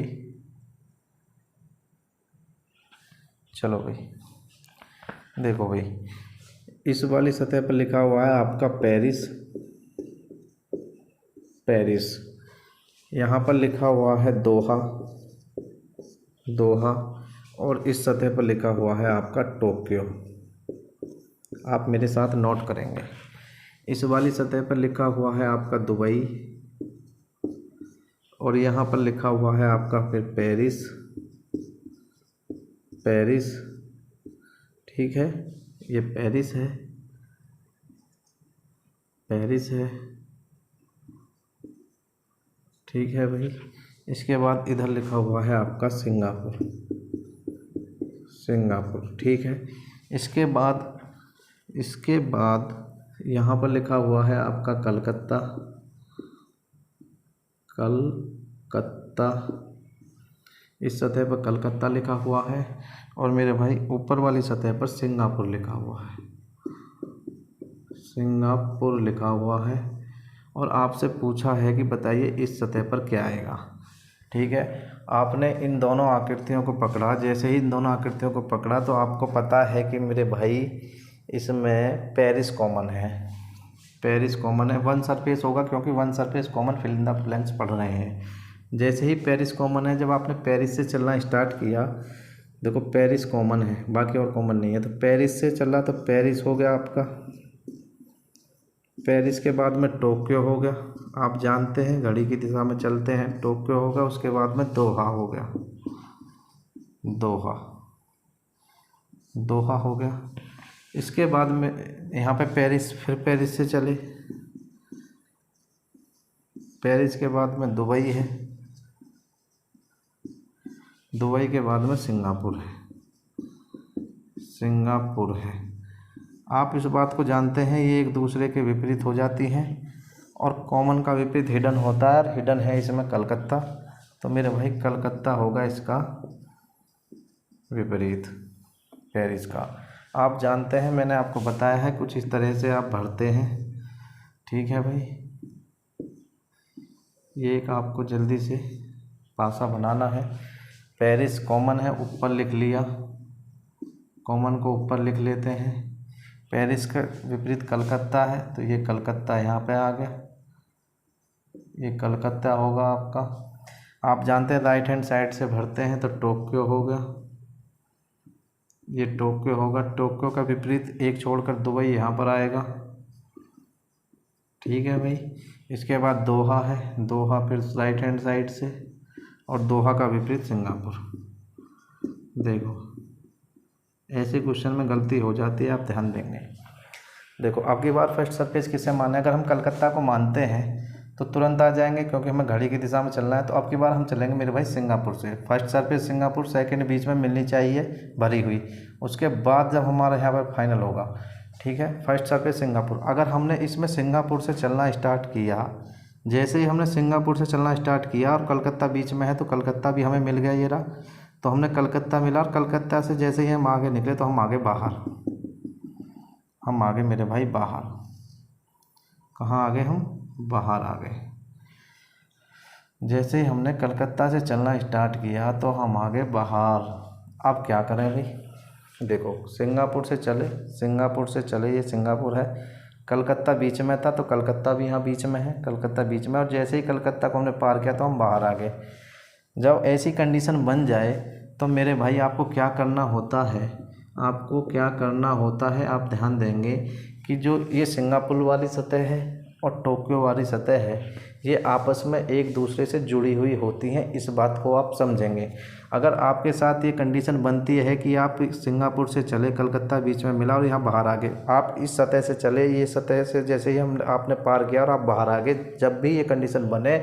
Speaker 1: चलो भाई, देखो भाई, इस वाली सतह पर लिखा हुआ है आपका पेरिस, पेरिस। यहाँ पर लिखा हुआ है दोहा, दोहा। और इस सतह पर लिखा हुआ है आपका टोक्यो। आप मेरे साथ नोट करेंगे। इस वाली सतह पर लिखा हुआ है आपका दुबई, और यहाँ पर लिखा हुआ है आपका फिर पेरिस, पेरिस। ठीक है, ये पेरिस है, पेरिस है। ठीक है भाई। इसके बाद इधर लिखा हुआ है आपका सिंगापुर, सिंगापुर। ठीक है। इसके बाद यहाँ पर लिखा हुआ है आपका कलकत्ता, कलकत्ता। इस सतह पर कलकत्ता लिखा हुआ है, और मेरे भाई ऊपर वाली सतह पर सिंगापुर लिखा हुआ है, सिंगापुर लिखा हुआ है। और आपसे पूछा है कि बताइए इस सतह पर क्या आएगा। ठीक है, आपने इन दोनों आकृतियों को पकड़ा। जैसे ही इन दोनों आकृतियों को पकड़ा तो आपको पता है कि मेरे भाई इसमें पेरिस कॉमन है, पेरिस कॉमन है। वन सरफेस होगा, क्योंकि one surface common, fill in the blanks पढ़ रहे हैं। जैसे ही पेरिस कॉमन है, जब आपने पेरिस से चलना स्टार्ट किया, देखो पेरिस कॉमन है, बाकी और कॉमन नहीं है, तो पेरिस से चला तो पेरिस हो गया आपका। पेरिस के बाद में टोक्यो हो गया, आप जानते हैं घड़ी की दिशा में चलते हैं, टोक्यो होगा। उसके बाद में दोहा हो गया, दोहा, दोहा हो गया। इसके बाद में यहाँ पे पेरिस, फिर पेरिस से चले, पेरिस के बाद में दुबई है, दुबई के बाद में सिंगापुर है, सिंगापुर है। आप इस बात को जानते हैं, ये एक दूसरे के विपरीत हो जाती हैं, और कॉमन का विपरीत हिडन होता है, और हिडन है इसमें कलकत्ता। तो मेरे भाई कलकत्ता होगा इसका विपरीत पेरिस का। आप जानते हैं, मैंने आपको बताया है, कुछ इस तरह से आप भरते हैं। ठीक है भाई, ये एक आपको जल्दी से पासा बनाना है। पेरिस कॉमन है, ऊपर लिख लिया, कॉमन को ऊपर लिख लेते हैं। पेरिस का विपरीत कलकत्ता है, तो ये कलकत्ता यहाँ पे आ गया, ये कलकत्ता होगा आपका। आप जानते हैं राइट हैंड साइड से भरते हैं, तो टोक्यो हो गया, ये टोक्यो होगा। टोक्यो का विपरीत एक छोड़कर दुबई यहाँ पर आएगा। ठीक है भाई। इसके बाद दोहा है, दोहा फिर राइट हैंड साइड से, और दोहा का विपरीत सिंगापुर। देखो ऐसे क्वेश्चन में गलती हो जाती है, आप ध्यान देंगे। देखो आपकी बार फर्स्ट सरफेस किसे माने, अगर हम कलकत्ता को मानते हैं तो तुरंत आ जाएंगे, क्योंकि हमें घड़ी की दिशा में चलना है। तो अब की बार हम चलेंगे मेरे भाई सिंगापुर से। फर्स्ट सरफेस सिंगापुर, सेकंड बीच में मिलनी चाहिए भरी हुई। उसके बाद जब हमारा यहाँ पर फाइनल होगा, ठीक है, फर्स्ट सरफेस सिंगापुर। अगर हमने इसमें सिंगापुर से चलना स्टार्ट किया, जैसे ही हमने सिंगापुर से चलना स्टार्ट किया और कलकत्ता बीच में है, तो कलकत्ता भी हमें मिल गया, ये रहा। तो हमने कलकत्ता मिला, और कलकत्ता से जैसे ही हम आगे निकले तो हम आगे बाहर, हम आगे मेरे भाई बाहर। कहाँ आगे, हम बाहर आ गए। जैसे ही हमने कलकत्ता से चलना स्टार्ट किया तो हम आगे बाहर। अब क्या करें भाई, देखो सिंगापुर से चले, सिंगापुर से चले, ये सिंगापुर है, कलकत्ता बीच में था, तो कलकत्ता भी यहाँ बीच में है, कलकत्ता बीच में। और जैसे ही कलकत्ता को हमने पार किया तो हम बाहर आ गए। जब ऐसी कंडीशन बन जाए तो मेरे भाई आपको क्या करना होता है, आपको क्या करना होता है, आप ध्यान देंगे कि जो ये सिंगापुर वाली सतह है और टोक्यो वाली सतह है, ये आपस में एक दूसरे से जुड़ी हुई होती हैं। इस बात को आप समझेंगे। अगर आपके साथ ये कंडीशन बनती है कि आप सिंगापुर से चले, कलकत्ता बीच में मिला और यहाँ बाहर आ गए, आप इस सतह से चले, ये सतह से जैसे ही आपने पार किया और आप बाहर आ गए, जब भी ये कंडीशन बने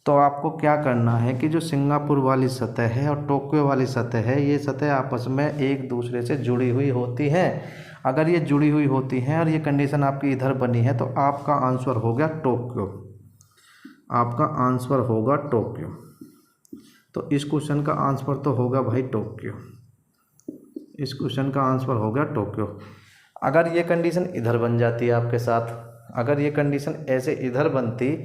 Speaker 1: तो आपको क्या करना है कि जो सिंगापुर वाली सतह है और टोक्यो वाली सतह है, ये सतह आपस में एक दूसरे से जुड़ी हुई होती हैं। अगर ये जुड़ी हुई होती हैं और ये कंडीशन आपकी इधर बनी है, तो आपका आंसर हो गया टोक्यो, आपका आंसर होगा टोक्यो। तो इस क्वेश्चन का आंसर तो होगा भाई टोक्यो, इस क्वेश्चन का आंसर होगा टोक्यो। अगर ये कंडीशन इधर बन जाती है आपके साथ, अगर ये कंडीशन ऐसे इधर बनती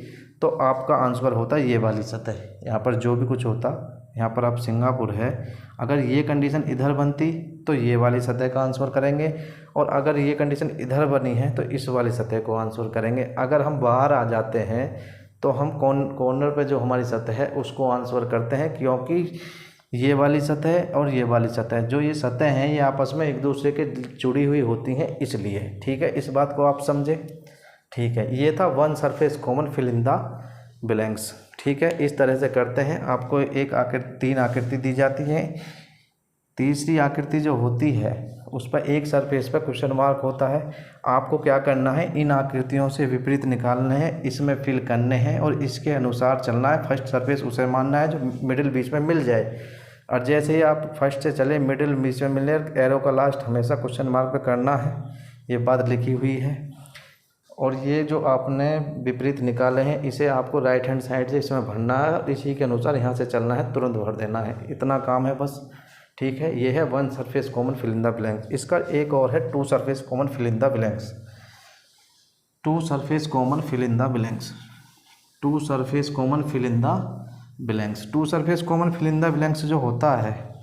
Speaker 1: तो आपका आंसर होता ये वाली सतह, यहाँ पर जो भी कुछ होता यहाँ पर आप सिंगापुर है, अगर ये कंडीशन इधर बनती तो ये वाली सतह का आंसर करेंगे, और अगर ये कंडीशन इधर बनी है तो इस वाली सतह को आंसर करेंगे। अगर हम बाहर आ जाते हैं तो हम कॉर्नर पे जो हमारी सतह है उसको आंसर करते हैं, क्योंकि ये वाली सतह और ये वाली सतह, जो ये सतह हैं ये आपस में एक दूसरे के जुड़ी हुई होती हैं, इसलिए। ठीक है, इस बात को आप समझे। ठीक है, ये था one surface common fill in the blanks. ठीक है, इस तरह से करते हैं। आपको एक आकृति 3 आकृति दी जाती है, तीसरी आकृति जो होती है उस पर एक सरफेस पर क्वेश्चन मार्क होता है। आपको क्या करना है, इन आकृतियों से विपरीत निकालने हैं, इसमें फिल करने हैं और इसके अनुसार चलना है। फर्स्ट सरफेस उसे मानना है जो मिडिल बीच में मिल जाए, और जैसे ही आप फर्स्ट से चले मिडिल बीच में मिलने, एरो का लास्ट हमेशा क्वेश्चन मार्क पे करना है। ये बात लिखी हुई है। और ये जो आपने विपरीत निकाले हैं इसे आपको राइट हैंड साइड से इसमें भरना है और इसी के अनुसार यहाँ से चलना है, तुरंत भर देना है। इतना काम है बस। ठीक है, ये है one surface common fill in the blanks. इसका एक और है two surface common fill in the blanks. Two surface common fill in the blanks, two surface common fill in the blanks. Two surface common fill in the blanks जो होता है,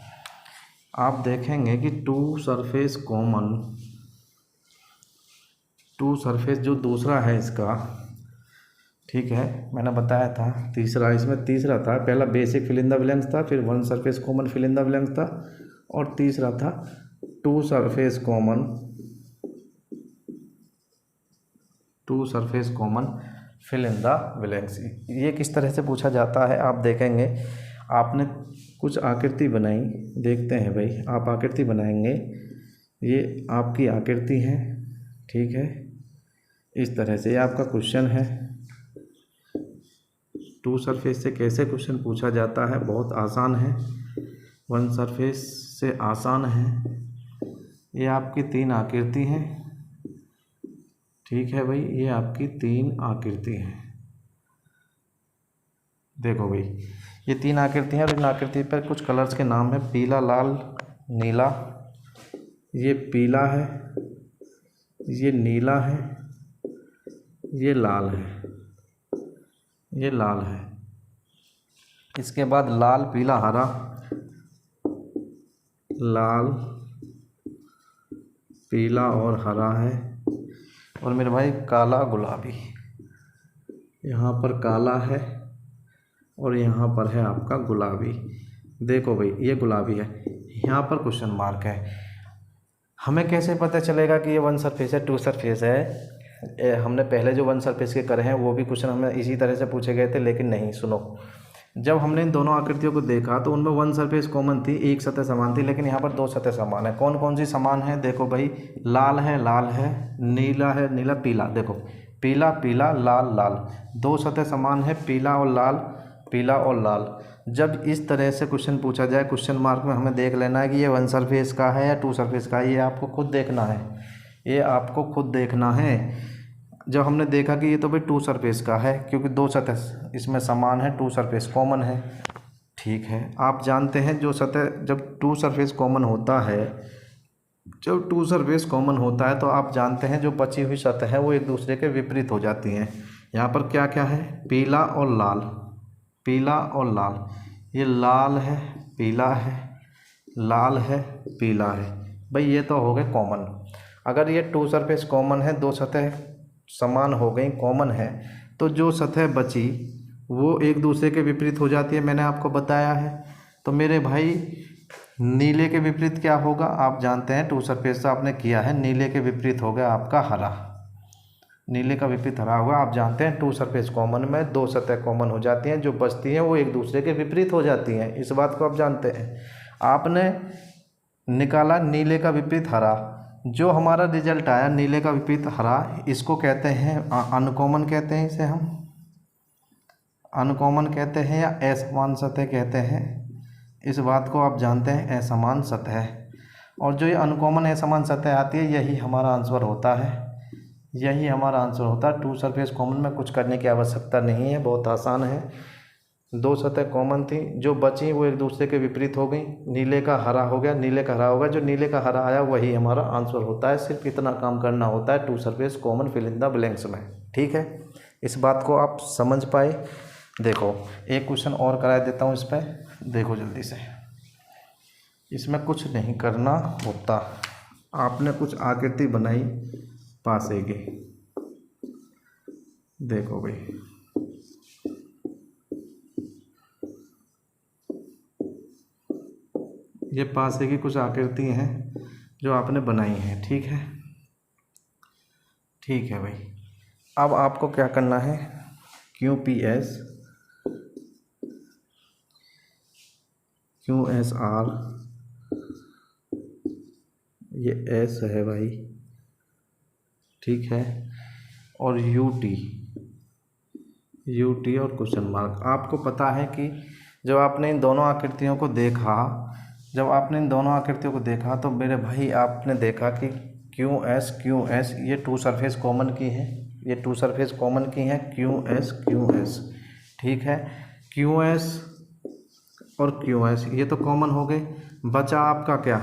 Speaker 1: आप देखेंगे कि टू सरफेस जो दूसरा है इसका, ठीक है, मैंने बताया था तीसरा, इसमें तीसरा था, पहला basic fill in the blanks था, फिर one surface common fill in the blanks था, और तीसरा था two surface common fill in the blanks. ये किस तरह से पूछा जाता है आप देखेंगे। आपने कुछ आकृति बनाई, देखते हैं भाई, आप आकृति बनाएंगे, ये आपकी आकृति है, ठीक है, इस तरह से ये आपका क्वेश्चन है। टू सरफेस से कैसे क्वेश्चन पूछा जाता है, बहुत आसान है, वन सरफेस से आसान है। ये आपकी 3 आकृति हैं, ठीक है भाई, ये आपकी 3 आकृति हैं। देखो भाई, ये 3 आकृति हैं और इन आकृति पर कुछ कलर्स के नाम है, पीला, लाल, नीला। ये पीला है, ये नीला है, ये लाल है, ये लाल है। इसके बाद लाल, पीला, हरा, लाल, पीला और हरा है। और मेरे भाई काला, गुलाबी, यहाँ पर काला है और यहाँ पर है आपका गुलाबी। देखो भाई, ये गुलाबी है, यहाँ पर क्वेश्चन मार्क है। हमें कैसे पता चलेगा कि ये वन सरफेस है, टू सरफेस है? हमने पहले जो वन सरफेस के करे हैं वो भी क्वेश्चन हमें इसी तरह से पूछे गए थे, लेकिन नहीं, सुनो, जब हमने इन दोनों आकृतियों को देखा तो उनमें वन सरफेस कॉमन थी, एक सतह समान थी, लेकिन यहाँ पर 2 सतह समान है। कौन कौन सी समान है? देखो भाई, लाल है, लाल है, नीला है, नीला, पीला। देखो, पीला, पीला, लाल, लाल, 2 सतह समान है, पीला और लाल, पीला और लाल। जब इस तरह से क्वेश्चन पूछा जाए, क्वेश्चन मार्क में हमें देख लेना है कि ये वन सरफेस का है या टू सरफेस का है। ये आपको खुद देखना है, ये आपको खुद देखना है। जब हमने देखा कि ये तो भाई टू सरफेस का है, क्योंकि 2 सतह इसमें समान है, टू सरफेस कॉमन है, ठीक है। आप जानते हैं जो सतह, जब टू सरफेस कॉमन होता है, जब टू सरफेस कॉमन होता है तो आप जानते हैं जो बची हुई सतह है वो एक दूसरे के विपरीत हो जाती हैं। यहाँ पर क्या क्या है? पीला और लाल, पीला और लाल। ये लाल है, पीला है, लाल है, पीला है। भाई ये तो हो गए कॉमन। अगर ये टू सरफेस कॉमन है, 2 सतह समान हो गई, कॉमन है, तो जो सतह बची वो एक दूसरे के विपरीत हो जाती है, मैंने आपको बताया है। तो मेरे भाई नीले के विपरीत क्या होगा? आप जानते हैं, टू सरफेस से आपने किया है, नीले के विपरीत हो गया आपका हरा, नीले का विपरीत हरा होगा। आप जानते हैं टू सरफेस कॉमन में 2 सतह कॉमन हो जाती हैं, जो बचती हैं वो एक दूसरे के विपरीत हो जाती हैं, इस बात को आप जानते हैं। आपने निकाला नीले का विपरीत हरा, जो हमारा रिजल्ट आया नीले का विपरीत हरा, इसको कहते हैं अनकॉमन, कहते हैं इसे हम अनकॉमन कहते हैं या असमान सतह कहते हैं। इस बात को आप जानते हैं, असमान सतह। और जो ये अनकॉमन असमान सतह आती है, यही हमारा आंसर होता है, यही हमारा आंसर होता है। टू सरफेस कॉमन में कुछ करने की आवश्यकता नहीं है, बहुत आसान है। 2 सतह कॉमन थी, जो बची वो एक दूसरे के विपरीत हो गई, नीले का हरा हो गया, नीले का हरा होगा, जो नीले का हरा आया वही हमारा आंसर होता है। सिर्फ इतना काम करना होता है two surface common fill in the blanks में, ठीक है। इस बात को आप समझ पाए। देखो, एक क्वेश्चन और करा देता हूँ इस पर। देखो जल्दी से, इसमें कुछ नहीं करना होता, आपने कुछ आकृति बनाई पासे की, देखो भाई ये पासे की कुछ आकृति हैं जो आपने बनाई हैं। ठीक है, ठीक है भाई। अब आपको क्या करना है, QPS QSR, ये S है भाई, ठीक है, और UT और क्वेश्चन मार्क। आपको पता है कि जब आपने इन दोनों आकृतियों को देखा, तो मेरे भाई आपने देखा कि QS ये टू सरफेस कॉमन की है, QS, ठीक है। QS और QS ये तो कॉमन हो गए, बचा आपका क्या,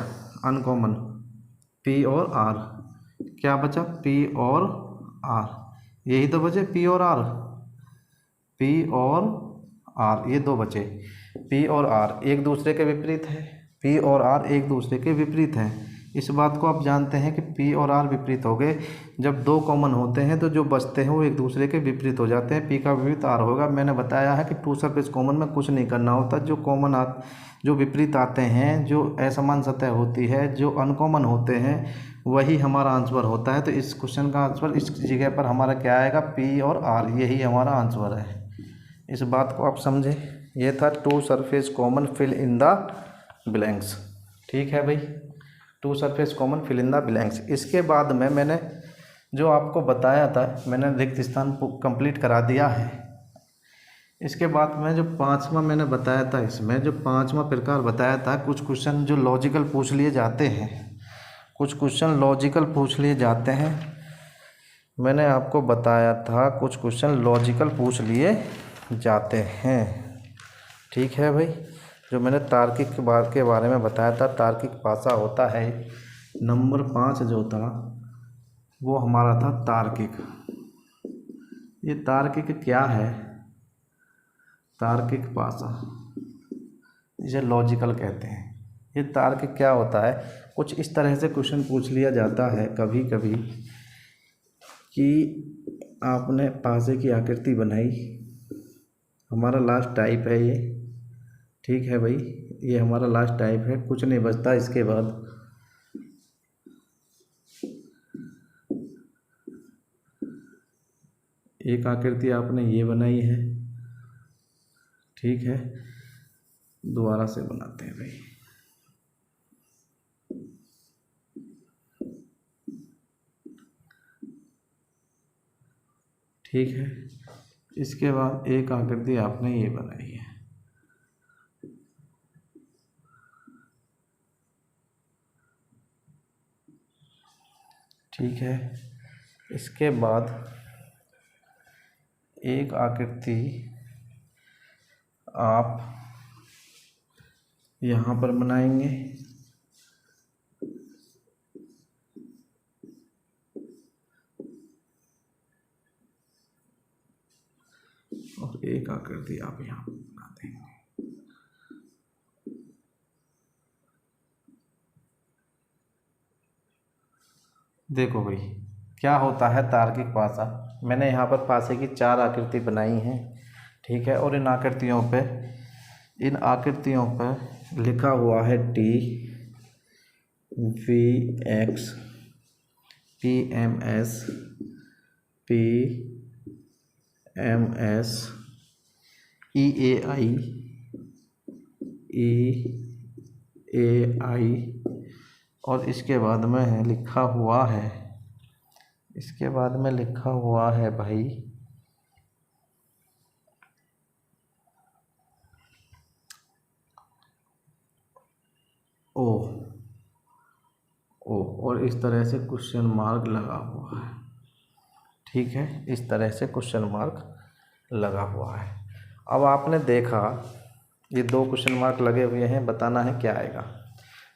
Speaker 1: अनकॉमन, P और R। क्या बचा, P और R, यही तो बचे, P और R, ये दो बचे। P और R एक दूसरे के विपरीत है, इस बात को आप जानते हैं कि P और R विपरीत हो गए। जब दो कॉमन होते हैं तो जो बचते हैं वो एक दूसरे के विपरीत हो जाते हैं, P का विपरीत R होगा। मैंने बताया है कि टू सरफेस कॉमन में कुछ नहीं करना होता, जो विपरीत आते हैं, जो असमान सतह होती है, जो अनकॉमन होते हैं, वही हमारा आंसर होता है। तो इस क्वेश्चन का आंसर इस जगह पर हमारा क्या आएगा, P और R, यही हमारा आंसर है। इस बात को आप समझे, ये था two surface common fill in the blanks. ठीक है भाई, two surface common fill in the blanks. इसके बाद में मैंने जो आपको बताया था, मैंने रिक्त स्थान कंप्लीट करा दिया है। इसके बाद में जो पांचवा मैंने बताया था, इसमें जो पांचवा प्रकार बताया था, कुछ क्वेश्चन जो लॉजिकल पूछ लिए जाते हैं, मैंने आपको बताया था कुछ क्वेश्चन लॉजिकल पूछ लिए जाते हैं। ठीक है भाई, जो मैंने तार्किक के बारे में बताया था, तार्किक पासा होता है, नंबर 5 जो था वो हमारा था तार्किक। ये तार्किक क्या है, तार्किक पासा, इसे लॉजिकल कहते हैं। ये तार्किक क्या होता है, कुछ इस तरह से क्वेश्चन पूछ लिया जाता है कभी कभी कि आपने पासे की आकृति बनाई, हमारा लास्ट टाइप है ये, ठीक है भाई, ये हमारा लास्ट टाइप है, कुछ नहीं बचता इसके बाद। एक आकृति आपने ये बनाई है, ठीक है, दोबारा से बनाते हैं भाई। ठीक है, इसके बाद एक आकृति आपने ये बनाई है, ठीक है। इसके बाद एक आकृति आप यहाँ पर बनाएंगे, और एक आकृति आप यहाँ पर बना देंगे। देखो भाई क्या होता है तार्किक पासा, मैंने यहाँ पर पासे की 4 आकृति बनाई हैं, ठीक है, और इन आकृतियों पे लिखा हुआ है T V X P M S P M S E A I E A I, और इसके बाद में लिखा हुआ है भाई ओ, और इस तरह से क्वेश्चन मार्क लगा हुआ है, ठीक है, इस तरह से क्वेश्चन मार्क लगा हुआ है। अब आपने देखा ये 2 क्वेश्चन मार्क लगे हुए हैं, बताना है क्या आएगा।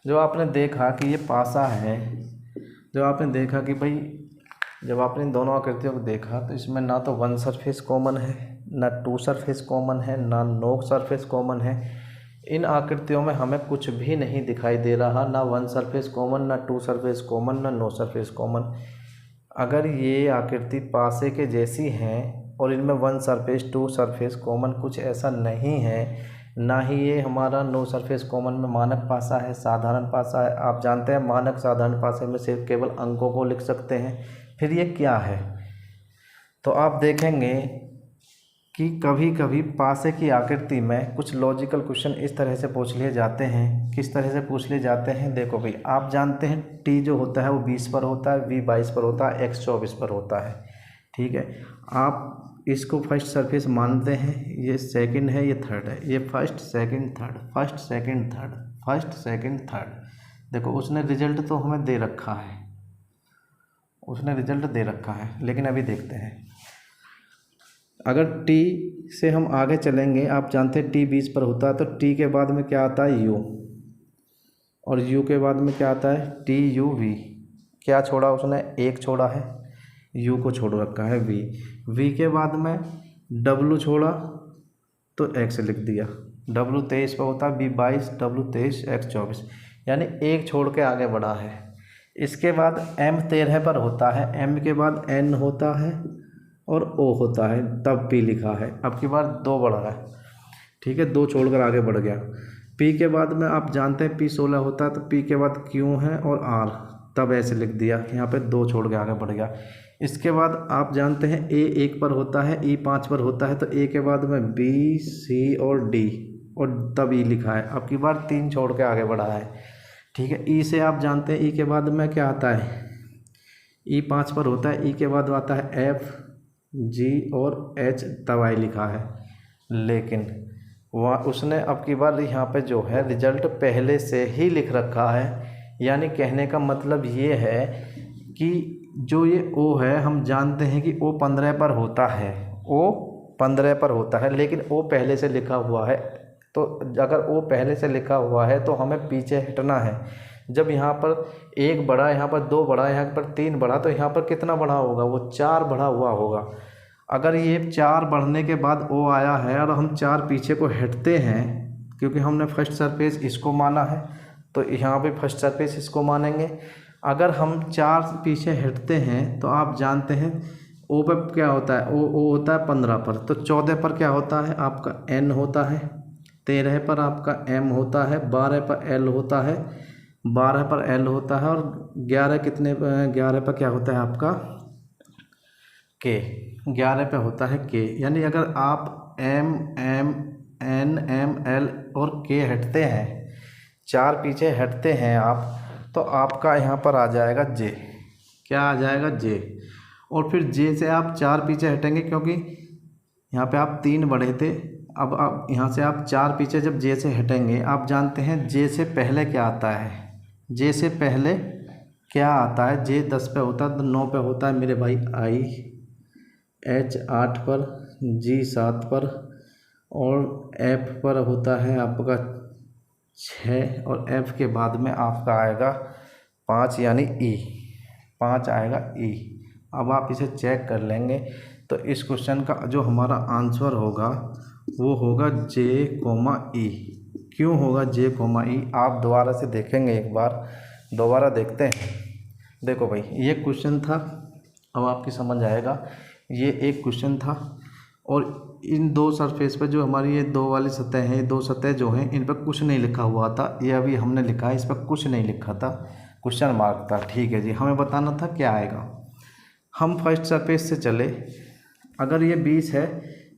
Speaker 1: जो आपने देखा कि ये पासा है, जो आपने देखा कि भाई जब आपने इन दोनों आकृतियों को देखा तो इसमें ना तो 1 सरफेस कॉमन है, ना 2 सरफेस कॉमन है, ना नो सरफेस कॉमन है, इन आकृतियों में हमें कुछ भी नहीं दिखाई दे रहा, ना वन सरफेस कॉमन, ना टू सरफेस कॉमन, ना नो सरफेस कॉमन। अगर ये आकृति पासे के जैसी हैं और इनमें one surface two surface common कुछ ऐसा नहीं है, ना ही ये हमारा नो सरफेस कॉमन में मानक पासा है, साधारण पासा है। आप जानते हैं मानक साधारण पासे में सिर्फ केवल अंकों को लिख सकते हैं, फिर ये क्या है? तो आप देखेंगे कि कभी कभी पासे की आकृति में कुछ लॉजिकल क्वेश्चन इस तरह से पूछ लिए जाते हैं। किस तरह से पूछ लिए जाते हैं? देखो भाई, आप जानते हैं टी जो होता है वो 20 पर होता है, वी 22 पर होता है, एक्स 24 पर होता है। ठीक है, आप इसको फर्स्ट सरफेस मानते हैं, ये सेकंड है, ये थर्ड है, ये first second third, first second third, first second third. देखो उसने रिजल्ट तो हमें दे रखा है, उसने रिजल्ट दे रखा है, लेकिन अभी देखते हैं। अगर टी से हम आगे चलेंगे, आप जानते हैं टी 20 पर होता है, तो टी के बाद में क्या आता है? यू, और यू के बाद में क्या आता है? T U V. क्या छोड़ा उसने? एक छोड़ा है, यू को छोड़ रखा है वी। वी के बाद में डब्लू छोड़ा तो एक्स लिख दिया। डब्लू 23 पर होता है, बी 22, डब्लू 23, एक्स 24, यानी एक छोड़ के आगे बढ़ा है। इसके बाद एम 13 पर होता है, एम के बाद एन होता है और ओ होता है, तब पी लिखा है। अब की बार दो बढ़ रहा है, ठीक है, दो छोड़कर आगे बढ़ गया। पी के बाद में आप जानते हैं पी 16 होता है, तो पी के बाद क्यू है और आर, तब ऐसे लिख दिया, यहाँ पे दो छोड़ के आगे बढ़ गया। इसके बाद आप जानते हैं ए 1 पर होता है, ई 5 पर होता है, तो ए के बाद में बी सी और डी, और तब ई लिखा है। अब की बार 3 छोड़ के आगे बढ़ा है। ठीक है, ई से आप जानते हैं ई के बाद में क्या आता है? ई 5 पर होता है, ई के बाद आता है एफ जी और एच, तब आई लिखा है। लेकिन वह उसने अब की बार यहाँ पे जो है रिजल्ट पहले से ही लिख रखा है, यानी कहने का मतलब ये है कि जो ये ओ है, हम जानते हैं कि ओ 15 पर होता है, ओ 15 पर होता है, लेकिन ओ पहले से लिखा हुआ है। तो अगर ओ पहले से लिखा हुआ है तो हमें पीछे हटना है। जब यहाँ पर एक बढ़ा, यहाँ पर दो बढ़ा, यहाँ पर 3 बढ़ा, तो यहाँ पर कितना बढ़ा होगा? वो 4 बढ़ा हुआ होगा। अगर ये 4 बढ़ने के बाद ओ आया है और हम 4 पीछे को हटते हैं, क्योंकि हमने फर्स्ट सरफेस इसको माना है, तो यहाँ पे फर्स्ट सरफेस इसको मानेंगे। अगर हम 4 पीछे हटते हैं तो आप जानते हैं ओ पर क्या होता है? ओ होता है 15 पर, तो 14 पर क्या होता है? आपका एन होता है, 13 पर आपका एम होता है, 12 पर एल होता है, 12 पर एल होता है, और 11 कितने पर? 11 पर क्या होता है आपका? के। 11 पे होता है के। यानी अगर आप M M N M L और के हटते हैं, 4 पीछे हटते हैं आप, तो आपका यहाँ पर आ जाएगा जे। क्या आ जाएगा? जे। और फिर जे से आप 4 पीछे हटेंगे, क्योंकि यहाँ पे आप 3 बढ़े थे। अब आप यहाँ से आप 4 पीछे जब जे से हटेंगे, आप जानते हैं जे से पहले क्या आता है? जे से पहले क्या आता है? जे 10 पे होता है, तो 9 पे होता है मेरे भाई आई, एच 8 पर, जी 7 पर, और एफ पर होता है आपका 6, और एफ के बाद में आपका आएगा 5, यानी ई, 5 आएगा ई। अब आप इसे चेक कर लेंगे, तो इस क्वेश्चन का जो हमारा आंसर होगा वो होगा जे कोमा ई। क्यों होगा जे कोमा ई? आप दोबारा से देखेंगे, एक बार दोबारा देखते हैं। देखो भाई, ये क्वेश्चन था, अब आपकी समझ आएगा। ये एक क्वेश्चन था, और इन 2 सरफेस पर जो हमारी ये 2 वाली सतह हैं, ये 2 सतह जो हैं, इन पर कुछ नहीं लिखा हुआ था। ये अभी हमने लिखा है, इस पर कुछ नहीं लिखा था, क्वेश्चन मार्क था। ठीक है जी, हमें बताना था क्या आएगा। हम फर्स्ट सरफेस से चले। अगर ये 20 है,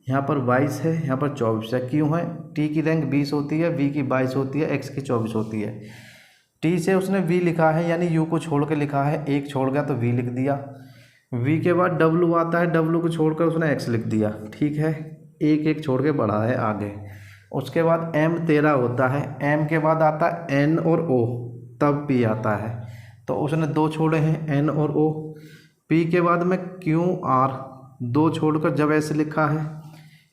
Speaker 1: यहाँ पर 22 है, यहाँ पर 24 है। क्यों है? टी की रैंक 20 होती है, वी की 22 होती है, एक्स की 24 होती है। टी से उसने वी लिखा है, यानी यू को छोड़ के लिखा है, एक छोड़ गया तो वी लिख दिया। वी के बाद डब्लू आता है, डब्लू को छोड़कर उसने एक्स लिख दिया। ठीक है, एक एक छोड़ के बढ़ा है आगे। उसके बाद एम 13 होता है, एम के बाद आता है एन और ओ, तब पी आता है, तो उसने 2 छोड़े हैं, एन और ओ। पी के बाद में क्यू आर, 2 छोड़कर जब ऐसे लिखा है।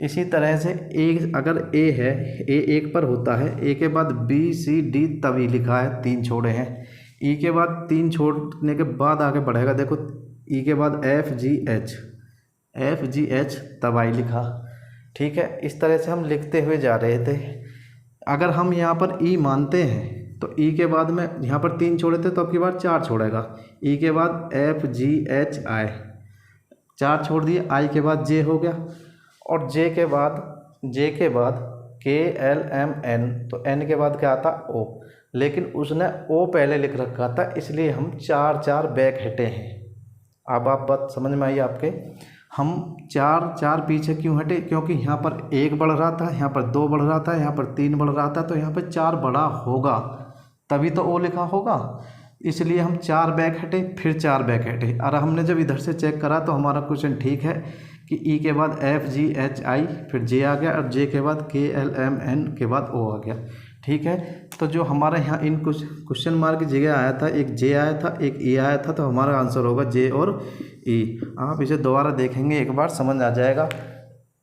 Speaker 1: इसी तरह से ए, अगर ए है, ए 1 पर होता है, ए के बाद बी सी डी, तभी लिखा है, 3 छोड़े हैं। ई के बाद 3 छोड़ने के बाद आगे बढ़ेगा। देखो ई के बाद F G H, F G H, तब आई लिखा। ठीक है, इस तरह से हम लिखते हुए जा रहे थे। अगर हम यहाँ पर ई मानते हैं तो ई के बाद में यहाँ पर 3 छोड़े थे तो अब की बार 4 छोड़ेगा। ई के बाद एफ जी एच आई 4 छोड़ दिए, आई के बाद जे हो गया, और जे के बाद के एल एम एन, तो एन के बाद क्या आता ओ, लेकिन उसने ओ पहले लिख रखा था इसलिए हम 4 बैक हटे हैं। अब आप बात समझ में आई आपके, हम 4 पीछे क्यों हटे, क्योंकि यहाँ पर 1 बढ़ रहा था, यहाँ पर 2 बढ़ रहा था, यहाँ पर 3 बढ़ रहा था, तो यहाँ पर 4 बड़ा होगा तभी तो ओ लिखा होगा, इसलिए हम 4 बैक हटे, फिर 4 बैक हटे। और हमने जब इधर से चेक करा तो हमारा क्वेश्चन ठीक है कि ई के बाद एफ जी एच आई फिर जे आ गया, और जे के बाद के एल एम एन के बाद ओ आ गया। ठीक है, तो जो हमारे यहाँ इन कुछ क्वेश्चन मार्क की जगह आया था, एक जे आया था, एक ई आया था, तो हमारा आंसर होगा जे और ई। आप इसे दोबारा देखेंगे एक बार समझ आ जाएगा।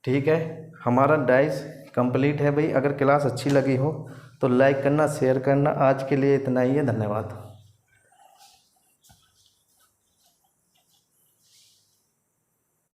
Speaker 1: ठीक है, हमारा डाइस कंप्लीट है भाई। अगर क्लास अच्छी लगी हो तो लाइक करना, शेयर करना। आज के लिए इतना ही है, धन्यवाद।